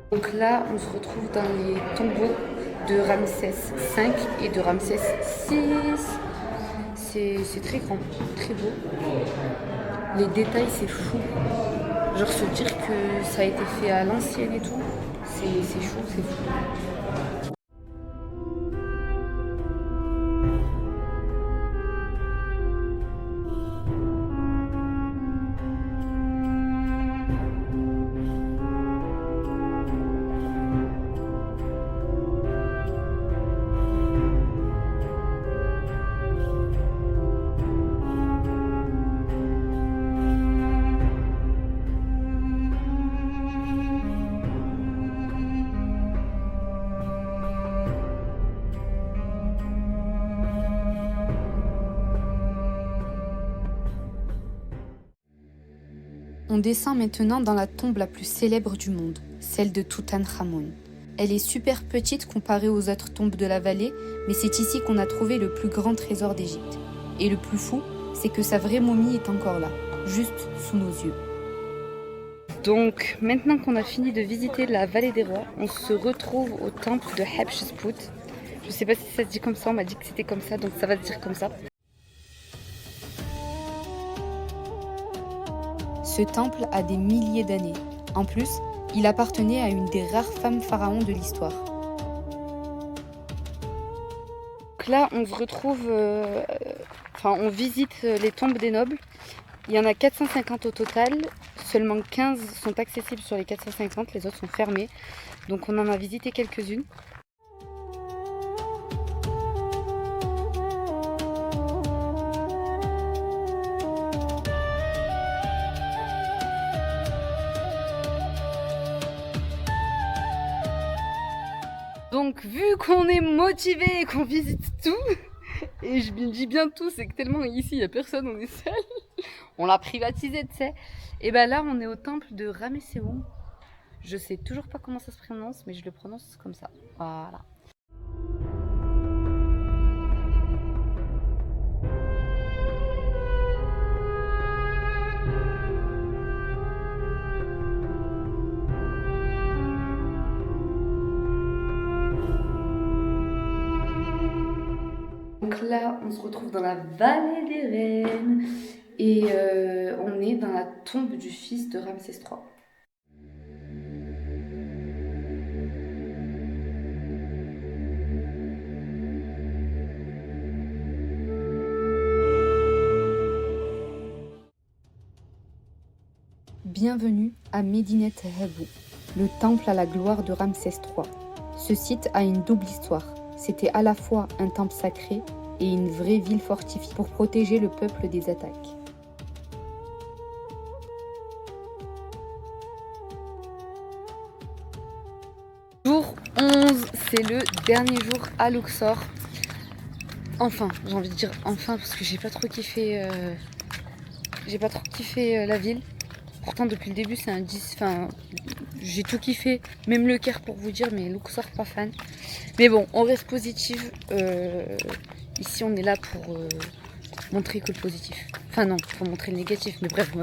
Donc là, on se retrouve dans les tombeaux de Ramsès V et de Ramsès VI. C'est très grand, très beau. Les détails, c'est fou. Genre se dire que ça a été fait à l'ancienne et tout, c'est chaud, c'est fou. On descend maintenant dans la tombe la plus célèbre du monde, celle de Toutankhamon. Elle est super petite comparée aux autres tombes de la vallée, mais c'est ici qu'on a trouvé le plus grand trésor d'Égypte. Et le plus fou, c'est que sa vraie momie est encore là, juste sous nos yeux. Donc maintenant qu'on a fini de visiter la vallée des rois, on se retrouve au temple de Hatshepsut. Je sais pas si ça se dit comme ça, on m'a dit que c'était comme ça, donc ça va se dire comme ça. Ce temple a des milliers d'années. En plus, Il appartenait à une des rares femmes pharaons de l'histoire. Donc là, on se retrouve, on visite les tombes des nobles. Il y en a 450 au total, seulement 15 sont accessibles sur les 450, les autres sont fermés. Donc on en a visité quelques-unes. Donc vu qu'on est motivé et qu'on visite tout, et je me dis bien tout, c'est que tellement ici il n'y a personne, on est seul, on l'a privatisé, tu sais. Et ben là on est au temple de Ramesséum. Je sais toujours pas comment ça se prononce, mais je le prononce comme ça. Voilà. Donc là, on se retrouve dans la vallée des reines et on est dans la tombe du fils de Ramsès III. Bienvenue à Medinet Habu, le temple à la gloire de Ramsès III. Ce site a une double histoire. C'était à la fois un temple sacré et une vraie ville fortifiée pour protéger le peuple des attaques. Jour 11, c'est le dernier jour à Luxor. Enfin, j'ai envie de dire enfin parce que j'ai pas trop kiffé la ville. Pourtant depuis le début c'est un 10, enfin j'ai tout kiffé, même le Caire pour vous dire, mais Luxor pas fan. Mais bon, on reste positive. Ici on est là pour montrer que le positif. Enfin non, pour montrer le négatif, mais bref, vous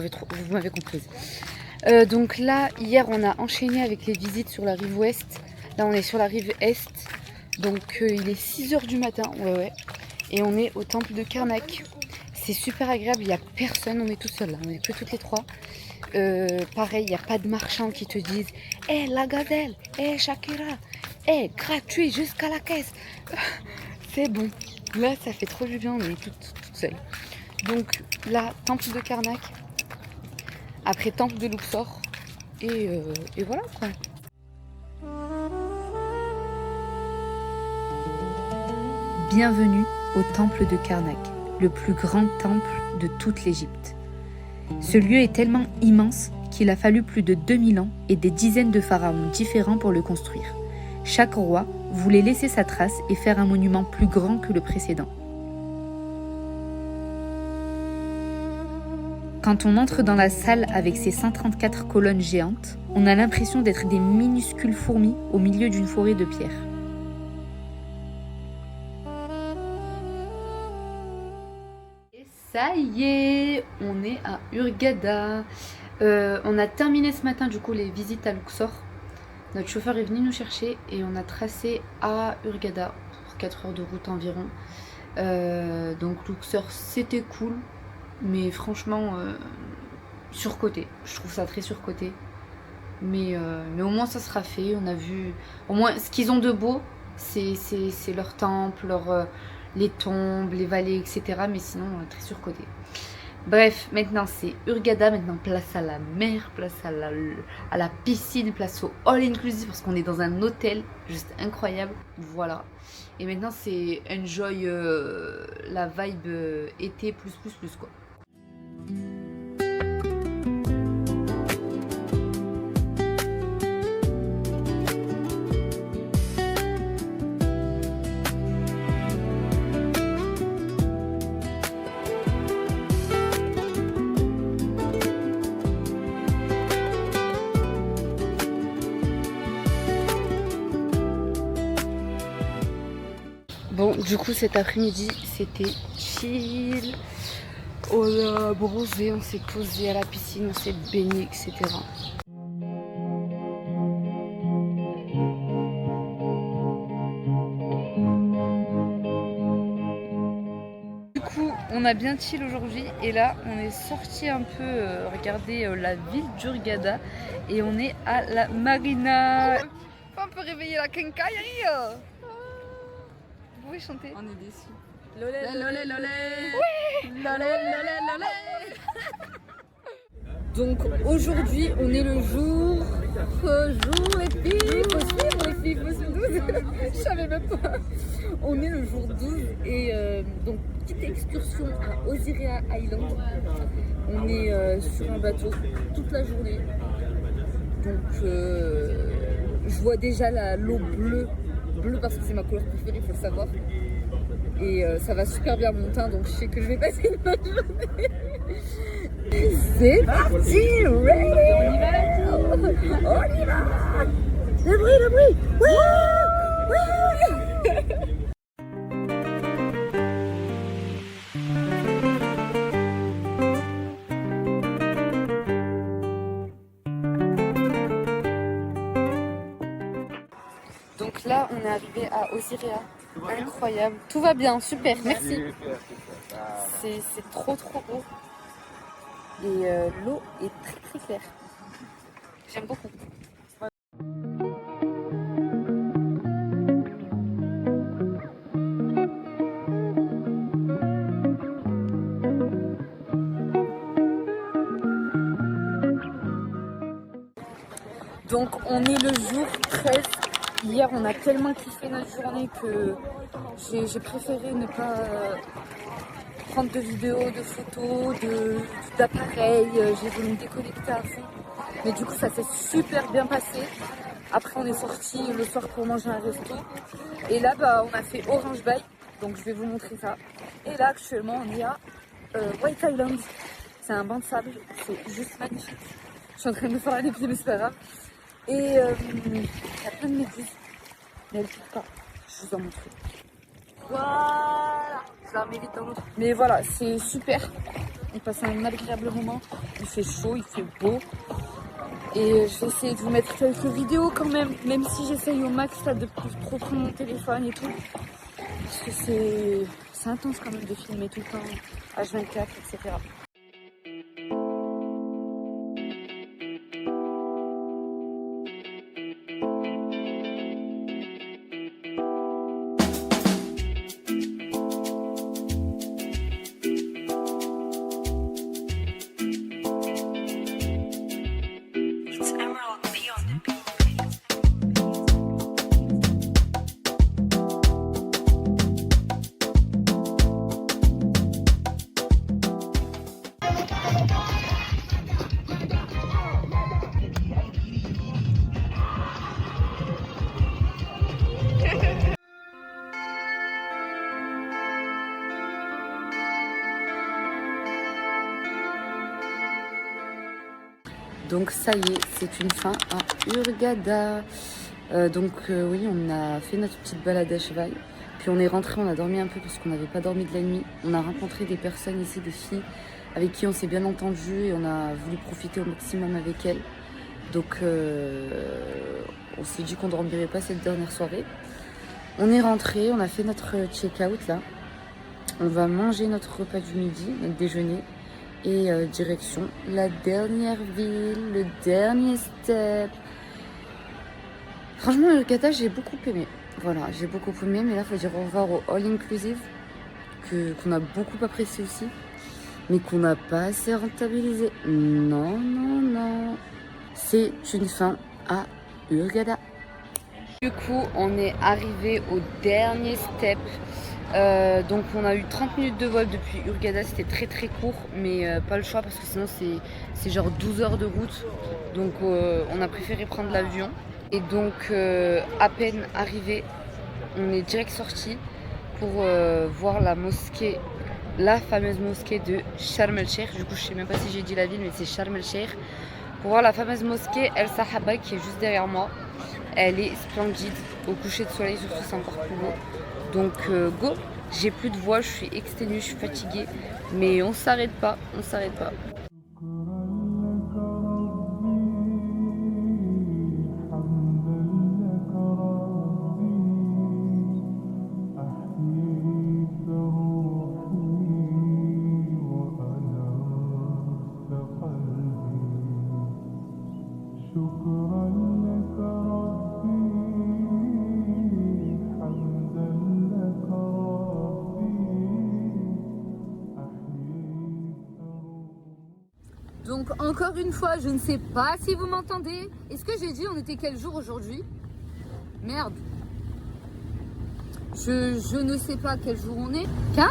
m'avez comprise. Donc là, hier on a enchaîné avec les visites sur la rive ouest. Là on est sur la rive est. Donc il est 6h du matin, ouais. Et on est au temple de Karnak. C'est super agréable, il n'y a personne, on est tout seul là, on est que toutes les trois. Pareil, il n'y a pas de marchands qui te disent « Eh, la gazelle, eh, Shakira, eh, gratuit jusqu'à la caisse !» C'est bon, là ça fait trop du bien, on est toutes seules. Donc là, temple de Karnak, après temple de Luxor, et voilà quoi. Bienvenue au temple de Karnak, le plus grand temple de toute l'Égypte. Ce lieu est tellement immense qu'il a fallu plus de 2000 ans et des dizaines de pharaons différents pour le construire. Chaque roi voulait laisser sa trace et faire un monument plus grand que le précédent. Quand on entre dans la salle avec ses 134 colonnes géantes, on a l'impression d'être des minuscules fourmis au milieu d'une forêt de pierres. Ça y est, on est à Hurghada. On a terminé ce matin du coup les visites à Luxor. Notre chauffeur est venu nous chercher et on a tracé à Hurghada pour 4 heures de route environ. Donc Luxor c'était cool, mais franchement surcoté. Je trouve ça très surcoté. Mais au moins ça sera fait. On a vu au moins ce qu'ils ont de beau, c'est leur temple, les tombes, les vallées, etc. Mais sinon, très surcoté. Bref, maintenant c'est Hurghada, maintenant place à la mer, place à la piscine, place au all-inclusive parce qu'on est dans un hôtel juste incroyable. Voilà. Et maintenant c'est enjoy la vibe été plus quoi. Bon, du coup cet après-midi c'était chill, on a bronzé, on s'est posé à la piscine, on s'est baigné, etc. Du coup on a bien chill aujourd'hui et là on est sorti un peu regarder la ville d'Hurghada et on est à la marina. On peut réveiller la quincaillerie. Vous pouvez chanter? On est déçus. Lolé, lolé, lolé. Oui. Lolé, lolé, lolé. Donc aujourd'hui on est le jour. Bonjour les filles. Faut suivre les filles, faut suivre. Je savais même pas. On est le jour 12 et donc petite excursion à Osiria Island. On est sur un bateau toute la journée. Donc je vois déjà l'eau bleue parce que c'est ma couleur préférée, il faut le savoir. Et ça va super bien mon teint, donc je sais que je vais passer une bonne journée. C'est parti, ready? On y va. On y va. Le bruit. Donc là, on est arrivé à Osiria. Incroyable. Tout va bien, super, merci. C'est trop beau. Et l'eau est très claire. J'aime beaucoup. Donc on est le jour 13. Hier on a tellement kiffé notre journée que j'ai préféré ne pas prendre de vidéos, de photos, d'appareils. J'ai voulu me déconnecter à fond. Mais du coup ça s'est super bien passé. Après on est sorti le soir pour manger un resto. Et là on a fait Orange Bay. Donc je vais vous montrer ça. Et là actuellement on est à White Island. C'est un banc de sable. C'est juste magnifique. Je suis en train de me faire les pieds mais c'est pas grave. Et il y a plein de méduses. Mais elles ne piquent pas. Je vous en montre. Voilà. Je la mets vite dans l'autre. Mais voilà, c'est super. On passe un agréable moment. Il fait chaud, il fait beau. Et je vais essayer de vous mettre quelques vidéos quand même. Même si j'essaye au max là, de plus trop prendre mon téléphone et tout. Parce que c'est intense quand même de filmer tout le temps. H24, etc. Donc ça y est, c'est une fin à Hurghada. Oui, on a fait notre petite balade à cheval. Puis on est rentré, on a dormi un peu parce qu'on n'avait pas dormi de la nuit. On a rencontré des personnes ici, des filles avec qui on s'est bien entendu et on a voulu profiter au maximum avec elles. Donc on s'est dit qu'on ne dormirait pas cette dernière soirée. On est rentré, on a fait notre check-out là. On va manger notre repas du midi, notre déjeuner. Et direction la dernière ville, le dernier step. Franchement, Hurghada, j'ai beaucoup aimé. Voilà, j'ai beaucoup aimé, mais là, il faut dire au revoir au All Inclusive, qu'on a beaucoup apprécié aussi, mais qu'on n'a pas assez rentabilisé. Non. C'est une fin à Hurghada. Du coup, on est arrivé au dernier step. Donc on a eu 30 minutes de vol depuis Hurghada, c'était très court, mais pas le choix parce que sinon c'est genre 12 heures de route. Donc on a préféré prendre l'avion. Et donc à peine arrivé, on est direct sorti pour voir la mosquée, la fameuse mosquée de Sharm el-Sheikh. Du coup je sais même pas si j'ai dit la ville, mais c'est Sharm el-Sheikh. Pour voir la fameuse mosquée El Sahaba qui est juste derrière moi. Elle est splendide, au coucher de soleil surtout c'est encore plus beau. Donc go, j'ai plus de voix, je suis exténuée, je suis fatiguée, mais on s'arrête pas. Donc encore une fois, je ne sais pas si vous m'entendez. Est-ce que j'ai dit on était quel jour aujourd'hui? Merde. Je ne sais pas quel jour on est. 15?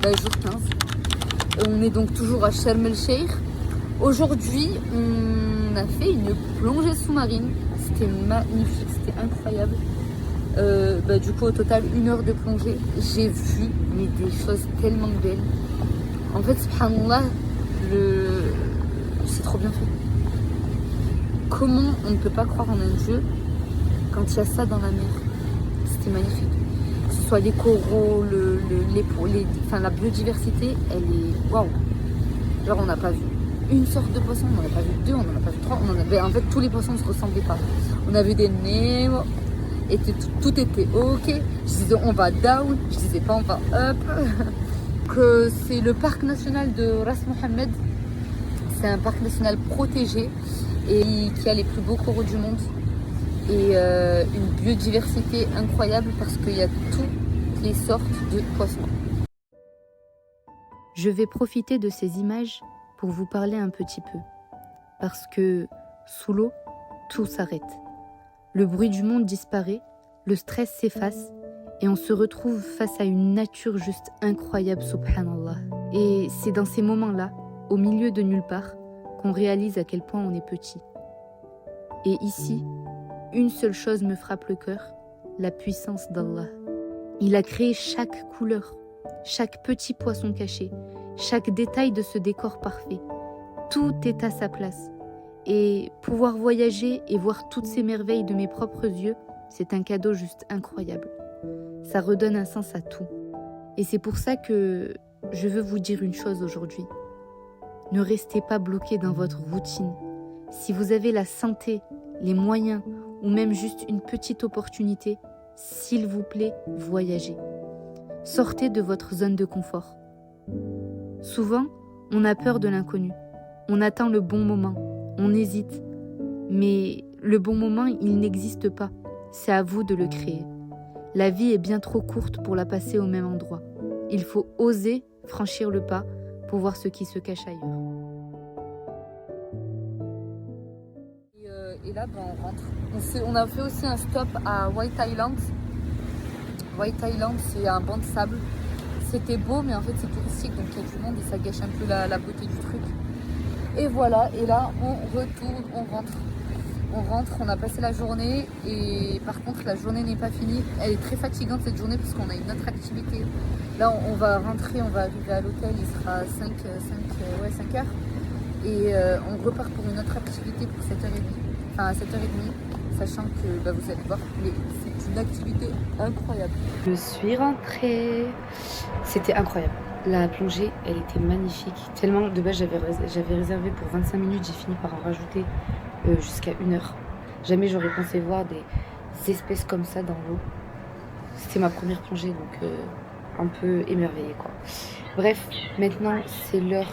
Bah jour 15. On est donc toujours à Sharm el-Sheikh. Aujourd'hui, on a fait une plongée sous-marine. C'était magnifique, c'était incroyable. Du coup, au total, 1 heure de plongée. J'ai vu mais des choses tellement belles. En fait, subhanallah, c'est trop bien fait. Comment on ne peut pas croire en un Dieu quand il y a ça dans la mer? C'était magnifique. Que ce soit les coraux, la biodiversité, elle est waouh. Genre, on n'a pas vu une sorte de poisson, on n'en a pas vu 2, on n'en a pas vu 3. En fait, tous les poissons ne se ressemblaient pas. On a vu des Nemo, tout était ok. Je disais on va down, je disais pas on va up. Que c'est le parc national de Ras Mohammed. C'est un parc national protégé et qui a les plus beaux coraux du monde. Et une biodiversité incroyable parce qu'il y a toutes les sortes de poissons. Je vais profiter de ces images pour vous parler un petit peu. Parce que sous l'eau, tout s'arrête. Le bruit du monde disparaît, le stress s'efface et on se retrouve face à une nature juste incroyable, subhanallah. Et c'est dans ces moments-là, au milieu de nulle part, qu'on réalise à quel point on est petit. Et ici, une seule chose me frappe le cœur, la puissance d'Allah. Il a créé chaque couleur, chaque petit poisson caché, chaque détail de ce décor parfait. Tout est à sa place. Et pouvoir voyager et voir toutes ces merveilles de mes propres yeux, c'est un cadeau juste incroyable. Ça redonne un sens à tout. Et c'est pour ça que je veux vous dire une chose aujourd'hui. Ne restez pas bloqués dans votre routine. Si vous avez la santé, les moyens ou même juste une petite opportunité, s'il vous plaît, voyagez. Sortez de votre zone de confort. Souvent, on a peur de l'inconnu. On attend le bon moment. On hésite. Mais le bon moment, il n'existe pas. C'est à vous de le créer. La vie est bien trop courte pour la passer au même endroit. Il faut oser franchir le pas pour voir ce qui se cache ailleurs. Et là, on rentre. On a fait aussi un stop à White Island. White Island, c'est un banc de sable. C'était beau, mais en fait, c'est touristique, donc il y a du monde et ça gâche un peu la beauté du truc. Et voilà, et là, on retourne, on rentre. On rentre, on a passé la journée et par contre, la journée n'est pas finie. Elle est très fatigante cette journée parce qu'on a une autre activité. Là, on va rentrer, on va arriver à l'hôtel, il sera 5 heures. Et on repart pour une autre activité pour 7h30. Enfin, à 7h30, sachant que vous allez voir, c'est une activité incroyable. Je suis rentrée. C'était incroyable. La plongée, elle était magnifique. Tellement, de base, j'avais réservé pour 25 minutes, j'ai fini par en rajouter jusqu'à 1 heure. Jamais j'aurais pensé voir des espèces comme ça dans l'eau. C'était ma première plongée, donc un peu émerveillée, quoi. Bref, maintenant, c'est l'heure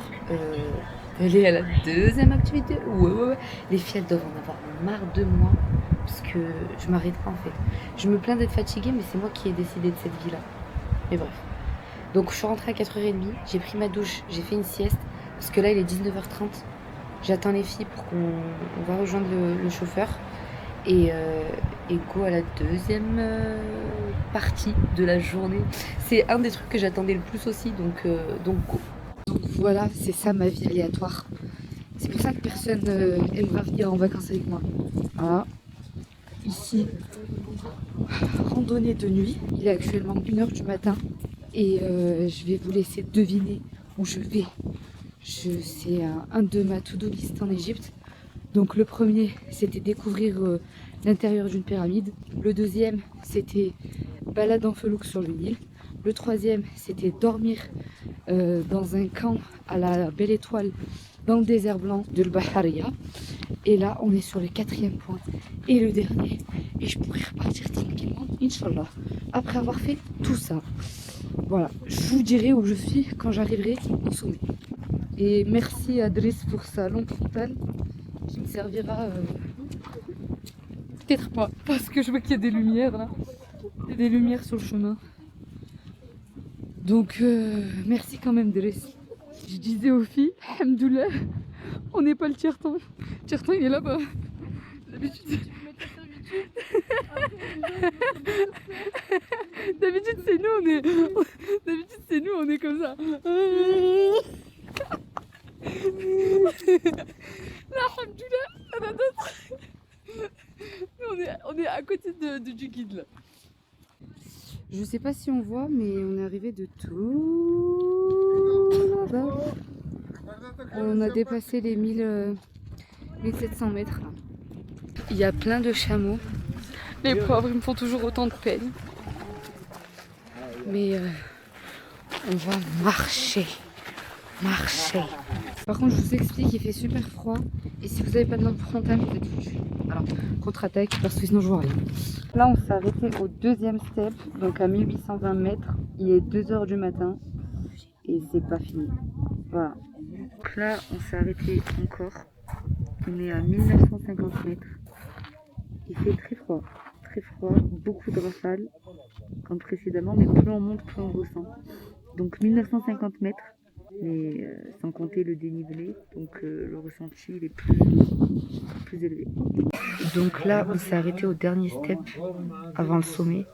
d'aller à la deuxième activité. Ouais. Les filles, elles doivent en avoir marre de moi, parce que je m'arrête pas, en fait. Je me plains d'être fatiguée, mais c'est moi qui ai décidé de cette vie-là. Mais bref. Donc je suis rentrée à 4h30, j'ai pris ma douche, j'ai fait une sieste, parce que là il est 19h30. J'attends les filles pour qu'on va rejoindre le chauffeur et go à la deuxième partie de la journée. C'est un des trucs que j'attendais le plus aussi, donc go. Donc voilà, c'est ça ma vie aléatoire. C'est pour ça que personne aimera venir en vacances avec moi. Voilà. Ici, randonnée de nuit, il est actuellement 1h du matin. Et je vais vous laisser deviner où je vais. C'est un de ma to-do list en Égypte. Donc le premier, c'était découvrir l'intérieur d'une pyramide. Le deuxième, c'était balade en felouk sur le Nil. Le troisième, c'était dormir dans un camp à la Belle Étoile dans le désert blanc de l'Baharia. Et là, on est sur le 4e point et le dernier. Et je pourrais repartir tranquillement, Inch'Allah, après avoir fait tout ça. Voilà, je vous dirai où je suis quand j'arriverai au sommet. Et merci à Driss pour sa lampe frontale qui me servira peut-être pas, parce que je vois qu'il y a des lumières là. Il y a des lumières sur le chemin. Donc merci quand même Driss. Je disais aux filles, Alhamdoulilah, on n'est pas le tiers-temps. Le tiers-temps, il est là-bas. D'habitude, d'habitude c'est nous, on est comme ça. Là, Alhamdoulilah, on a d'autres. On est à côté du guide là. Je sais pas si on voit, mais on est arrivé de tout là-bas. On a dépassé les 1700 mètres. Il y a plein de chameaux. Les pauvres, ils me font toujours autant de peine. Mais on va marcher. Par contre, je vous explique, il fait super froid. Et si vous n'avez pas de lampe frontale, vous êtes foutus. Alors, contre-attaque, parce que sinon je vois rien. Là, on s'est arrêté au deuxième step, donc à 1820 mètres. Il est 2 h du matin. Et c'est pas fini. Voilà. Donc là, on s'est arrêté encore. On est à 1950 mètres. Il fait très froid, beaucoup de rafales, comme précédemment, mais plus on monte, plus on ressent. Donc 1950 mètres, mais sans compter le dénivelé, donc le ressenti il est plus élevé. Donc là, on s'est arrêté au dernier step, avant le sommet,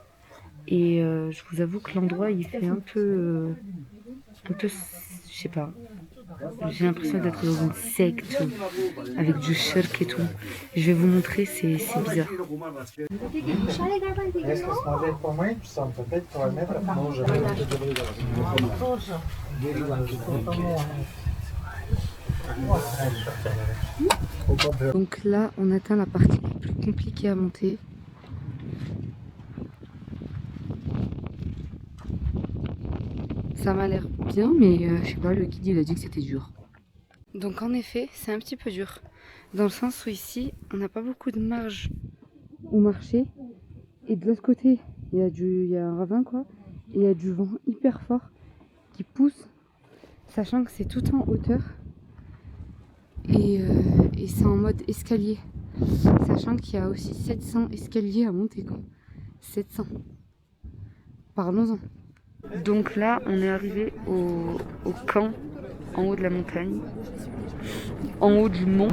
et je vous avoue que l'endroit il fait un peu, je sais pas. J'ai l'impression d'être dans une secte avec du shirk et tout. Je vais vous montrer, c'est bizarre. Donc là, on atteint la partie la plus compliquée à monter. Ça m'a l'air bien, mais je sais pas, le guide il a dit que c'était dur. Donc en effet, c'est un petit peu dur. Dans le sens où ici, on n'a pas beaucoup de marge où marcher. Et de l'autre côté, il y a un ravin quoi. Et il y a du vent hyper fort qui pousse, sachant que c'est tout en hauteur. Et c'est en mode escalier. Sachant qu'il y a aussi 700 escaliers à monter quoi. 700. Parlons-en. Donc là, on est arrivé au camp en haut de la montagne, en haut du mont.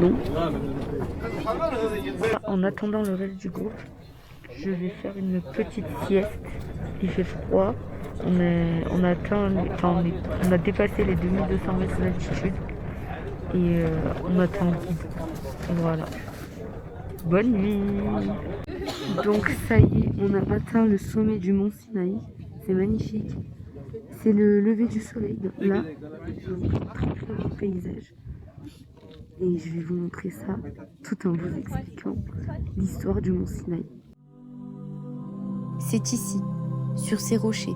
En attendant le reste du groupe, je vais faire une petite sieste. Il fait froid, on a dépassé les 2200 mètres d'altitude et on attend. Voilà. Bonne nuit. Donc ça y est, on a atteint le sommet du mont Sinaï. C'est magnifique. C'est le lever du soleil. Là, très très beau paysage. Et je vais vous montrer ça tout en vous expliquant l'histoire du mont Sinaï. C'est ici, sur ces rochers,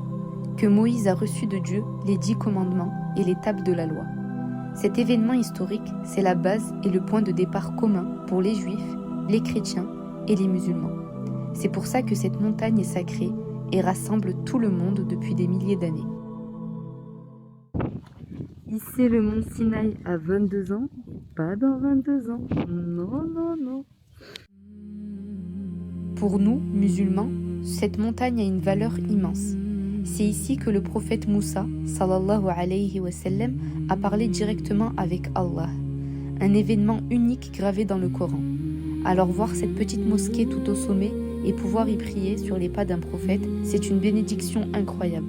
que Moïse a reçu de Dieu les 10 commandements et les tables de la loi. Cet événement historique, c'est la base et le point de départ commun pour les juifs, les chrétiens et les musulmans. C'est pour ça que cette montagne est sacrée et rassemble tout le monde depuis des milliers d'années. Ici le mont Sinaï à 22 ans, pas dans 22 ans, non, non, non. Pour nous, musulmans, cette montagne a une valeur immense. C'est ici que le prophète Moussa, sallallahu alayhi wa sallam, a parlé directement avec Allah. Un événement unique gravé dans le Coran. Alors voir cette petite mosquée tout au sommet et pouvoir y prier sur les pas d'un prophète, c'est une bénédiction incroyable.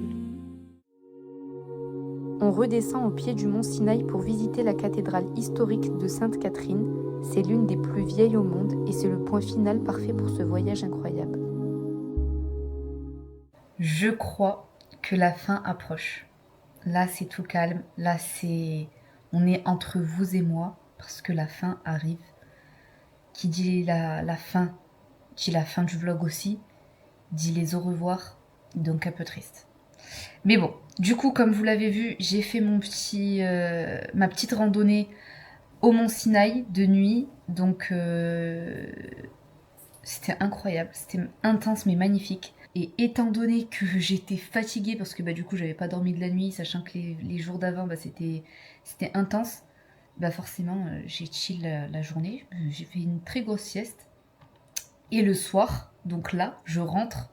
On redescend au pied du mont Sinaï pour visiter la cathédrale historique de Sainte Catherine. C'est l'une des plus vieilles au monde et c'est le point final parfait pour ce voyage incroyable. Je crois que la fin approche. Là, c'est tout calme. Là, on est entre vous et moi parce que la fin arrive. Qui dit la fin, dit la fin du vlog aussi, dit les au revoir, donc un peu triste. Mais bon, du coup, comme vous l'avez vu, j'ai fait ma petite randonnée au mont Sinaï de nuit. Donc, c'était incroyable, c'était intense mais magnifique. Et étant donné que j'étais fatiguée, parce que du coup, j'avais pas dormi de la nuit, sachant que les jours d'avant, c'était intense, forcément, j'ai chill la journée. J'ai fait une très grosse sieste. Et le soir, donc là, je rentre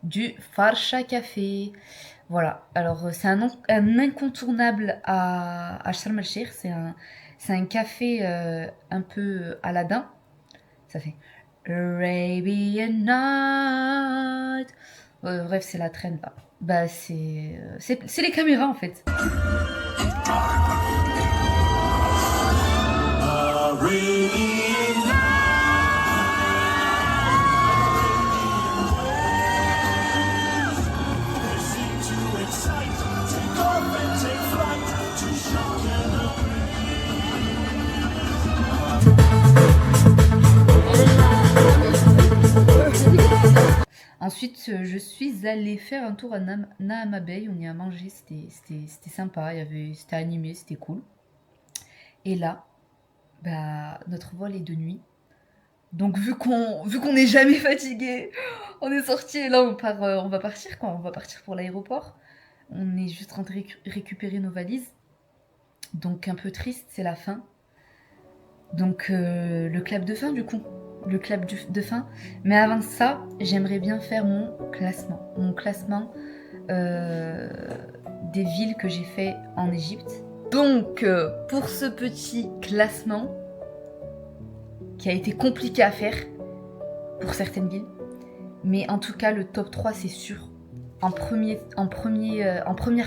du Farsha Café. Voilà, alors c'est un incontournable à Sharm el-Sheikh. C'est un café un peu Aladdin. Ça fait Arabian Night. Bref, c'est la traîne là. Bah, c'est les caméras en fait. Ensuite, je suis allée faire un tour à Nahama Bay. On y a mangé, c'était sympa, c'était animé, c'était cool. Et là, bah, notre vol est de nuit. Donc vu qu'on n'est jamais fatigué, on est sorti et là on va partir quoi. On va partir pour l'aéroport. On est juste en train de récupérer nos valises. Donc un peu triste, c'est la fin. Donc le clap de fin du coup. Le clap de fin. Mais avant ça, j'aimerais bien faire mon classement. Mon classement des villes que j'ai fait en Égypte. Donc, pour ce petit classement, qui a été compliqué à faire pour certaines villes, mais en tout cas, le top 3, c'est sûr. En première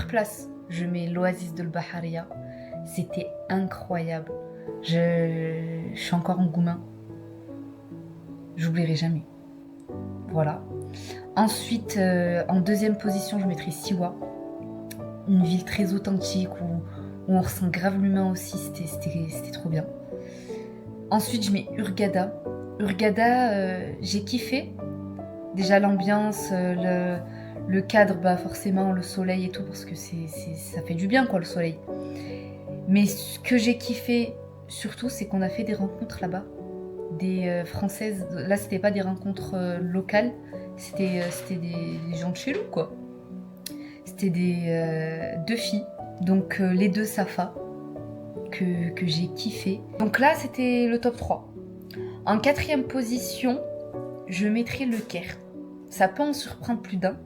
place, je mets l'oasis de l'Baharia. C'était incroyable. Je suis encore en goumin. J'oublierai jamais. Voilà. Ensuite, en deuxième position, je mettrai Siwa. Une ville très authentique où on ressent grave l'humain aussi. C'était trop bien. Ensuite, je mets Hurghada. Hurghada, j'ai kiffé. Déjà l'ambiance, le cadre, bah forcément le soleil et tout, parce que ça fait du bien quoi le soleil. Mais ce que j'ai kiffé surtout, c'est qu'on a fait des rencontres là-bas. Des françaises, là c'était pas des rencontres locales, c'était des gens de chez nous quoi. C'était deux filles, donc les deux Safa que j'ai kiffé. Donc là c'était le top 3. En quatrième position, je mettrai le Caire. Ça peut en surprendre plus d'un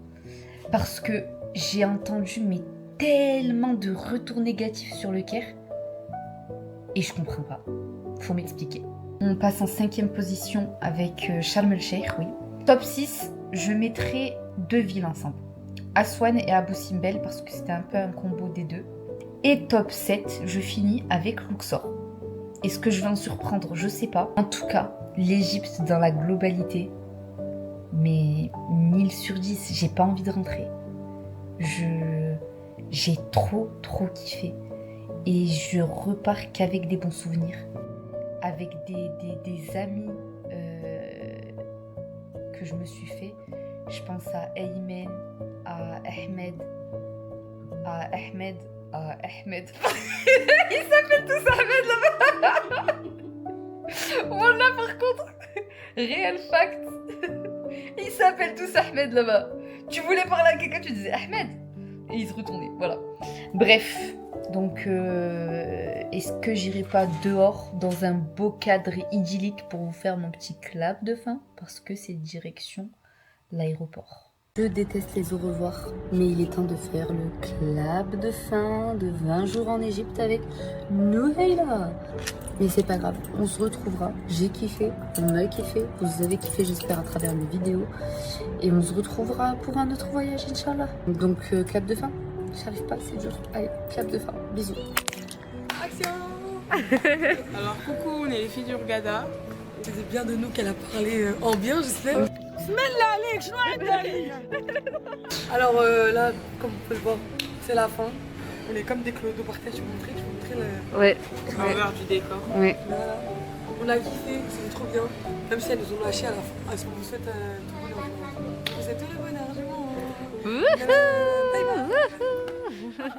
parce que j'ai entendu mais tellement de retours négatifs sur le Caire et je comprends pas. Faut m'expliquer. On passe en cinquième position avec Sharm el-Sheikh, oui. Top 6, je mettrai deux villes ensemble. Aswan et Abu Simbel parce que c'était un peu un combo des deux. Et top 7, je finis avec Luxor. Est-ce que je vais en surprendre? Je sais pas. En tout cas, l'Égypte dans la globalité, mais 1000 sur 10, j'ai pas envie de rentrer. J'ai trop kiffé. Et je repars qu'avec des bons souvenirs. Avec des amis que je me suis fait. Je pense à Aymen, à Ahmed. Ils s'appellent tous Ahmed là-bas. Voilà par contre, réel fact. Ils s'appellent tous Ahmed là-bas. Tu voulais parler à quelqu'un, tu disais Ahmed. Et ils se retournaient, voilà. Bref. Donc, est-ce que j'irai pas dehors dans un beau cadre idyllique pour vous faire mon petit clap de fin? Parce que c'est direction l'aéroport. Je déteste les au revoir, mais il est temps de faire le clap de fin de 20 jours en Égypte avec Nouhaila. Mais c'est pas grave, on se retrouvera. J'ai kiffé, on a kiffé, vous avez kiffé j'espère à travers mes vidéos. Et on se retrouvera pour un autre voyage, Inch'Allah. Donc, clap de fin. J'arrive pas, c'est dur. Allez, clap de fin. Bisous. Action. Alors, coucou, on est les filles du Hurghada. C'est bien de nous qu'elle a parlé en bien, j'espère. Alors là, comme vous pouvez le voir, c'est la fin. On est comme des clodos par terre, je vais montrer l'envers du décor. Ouais. Là, on a kiffé, c'était trop bien. Même si elles nous ont lâché à la fin. Est-ce qu'on vous souhaite tout le bonheur? Vous êtes tout le bonheur du monde. Bye bye.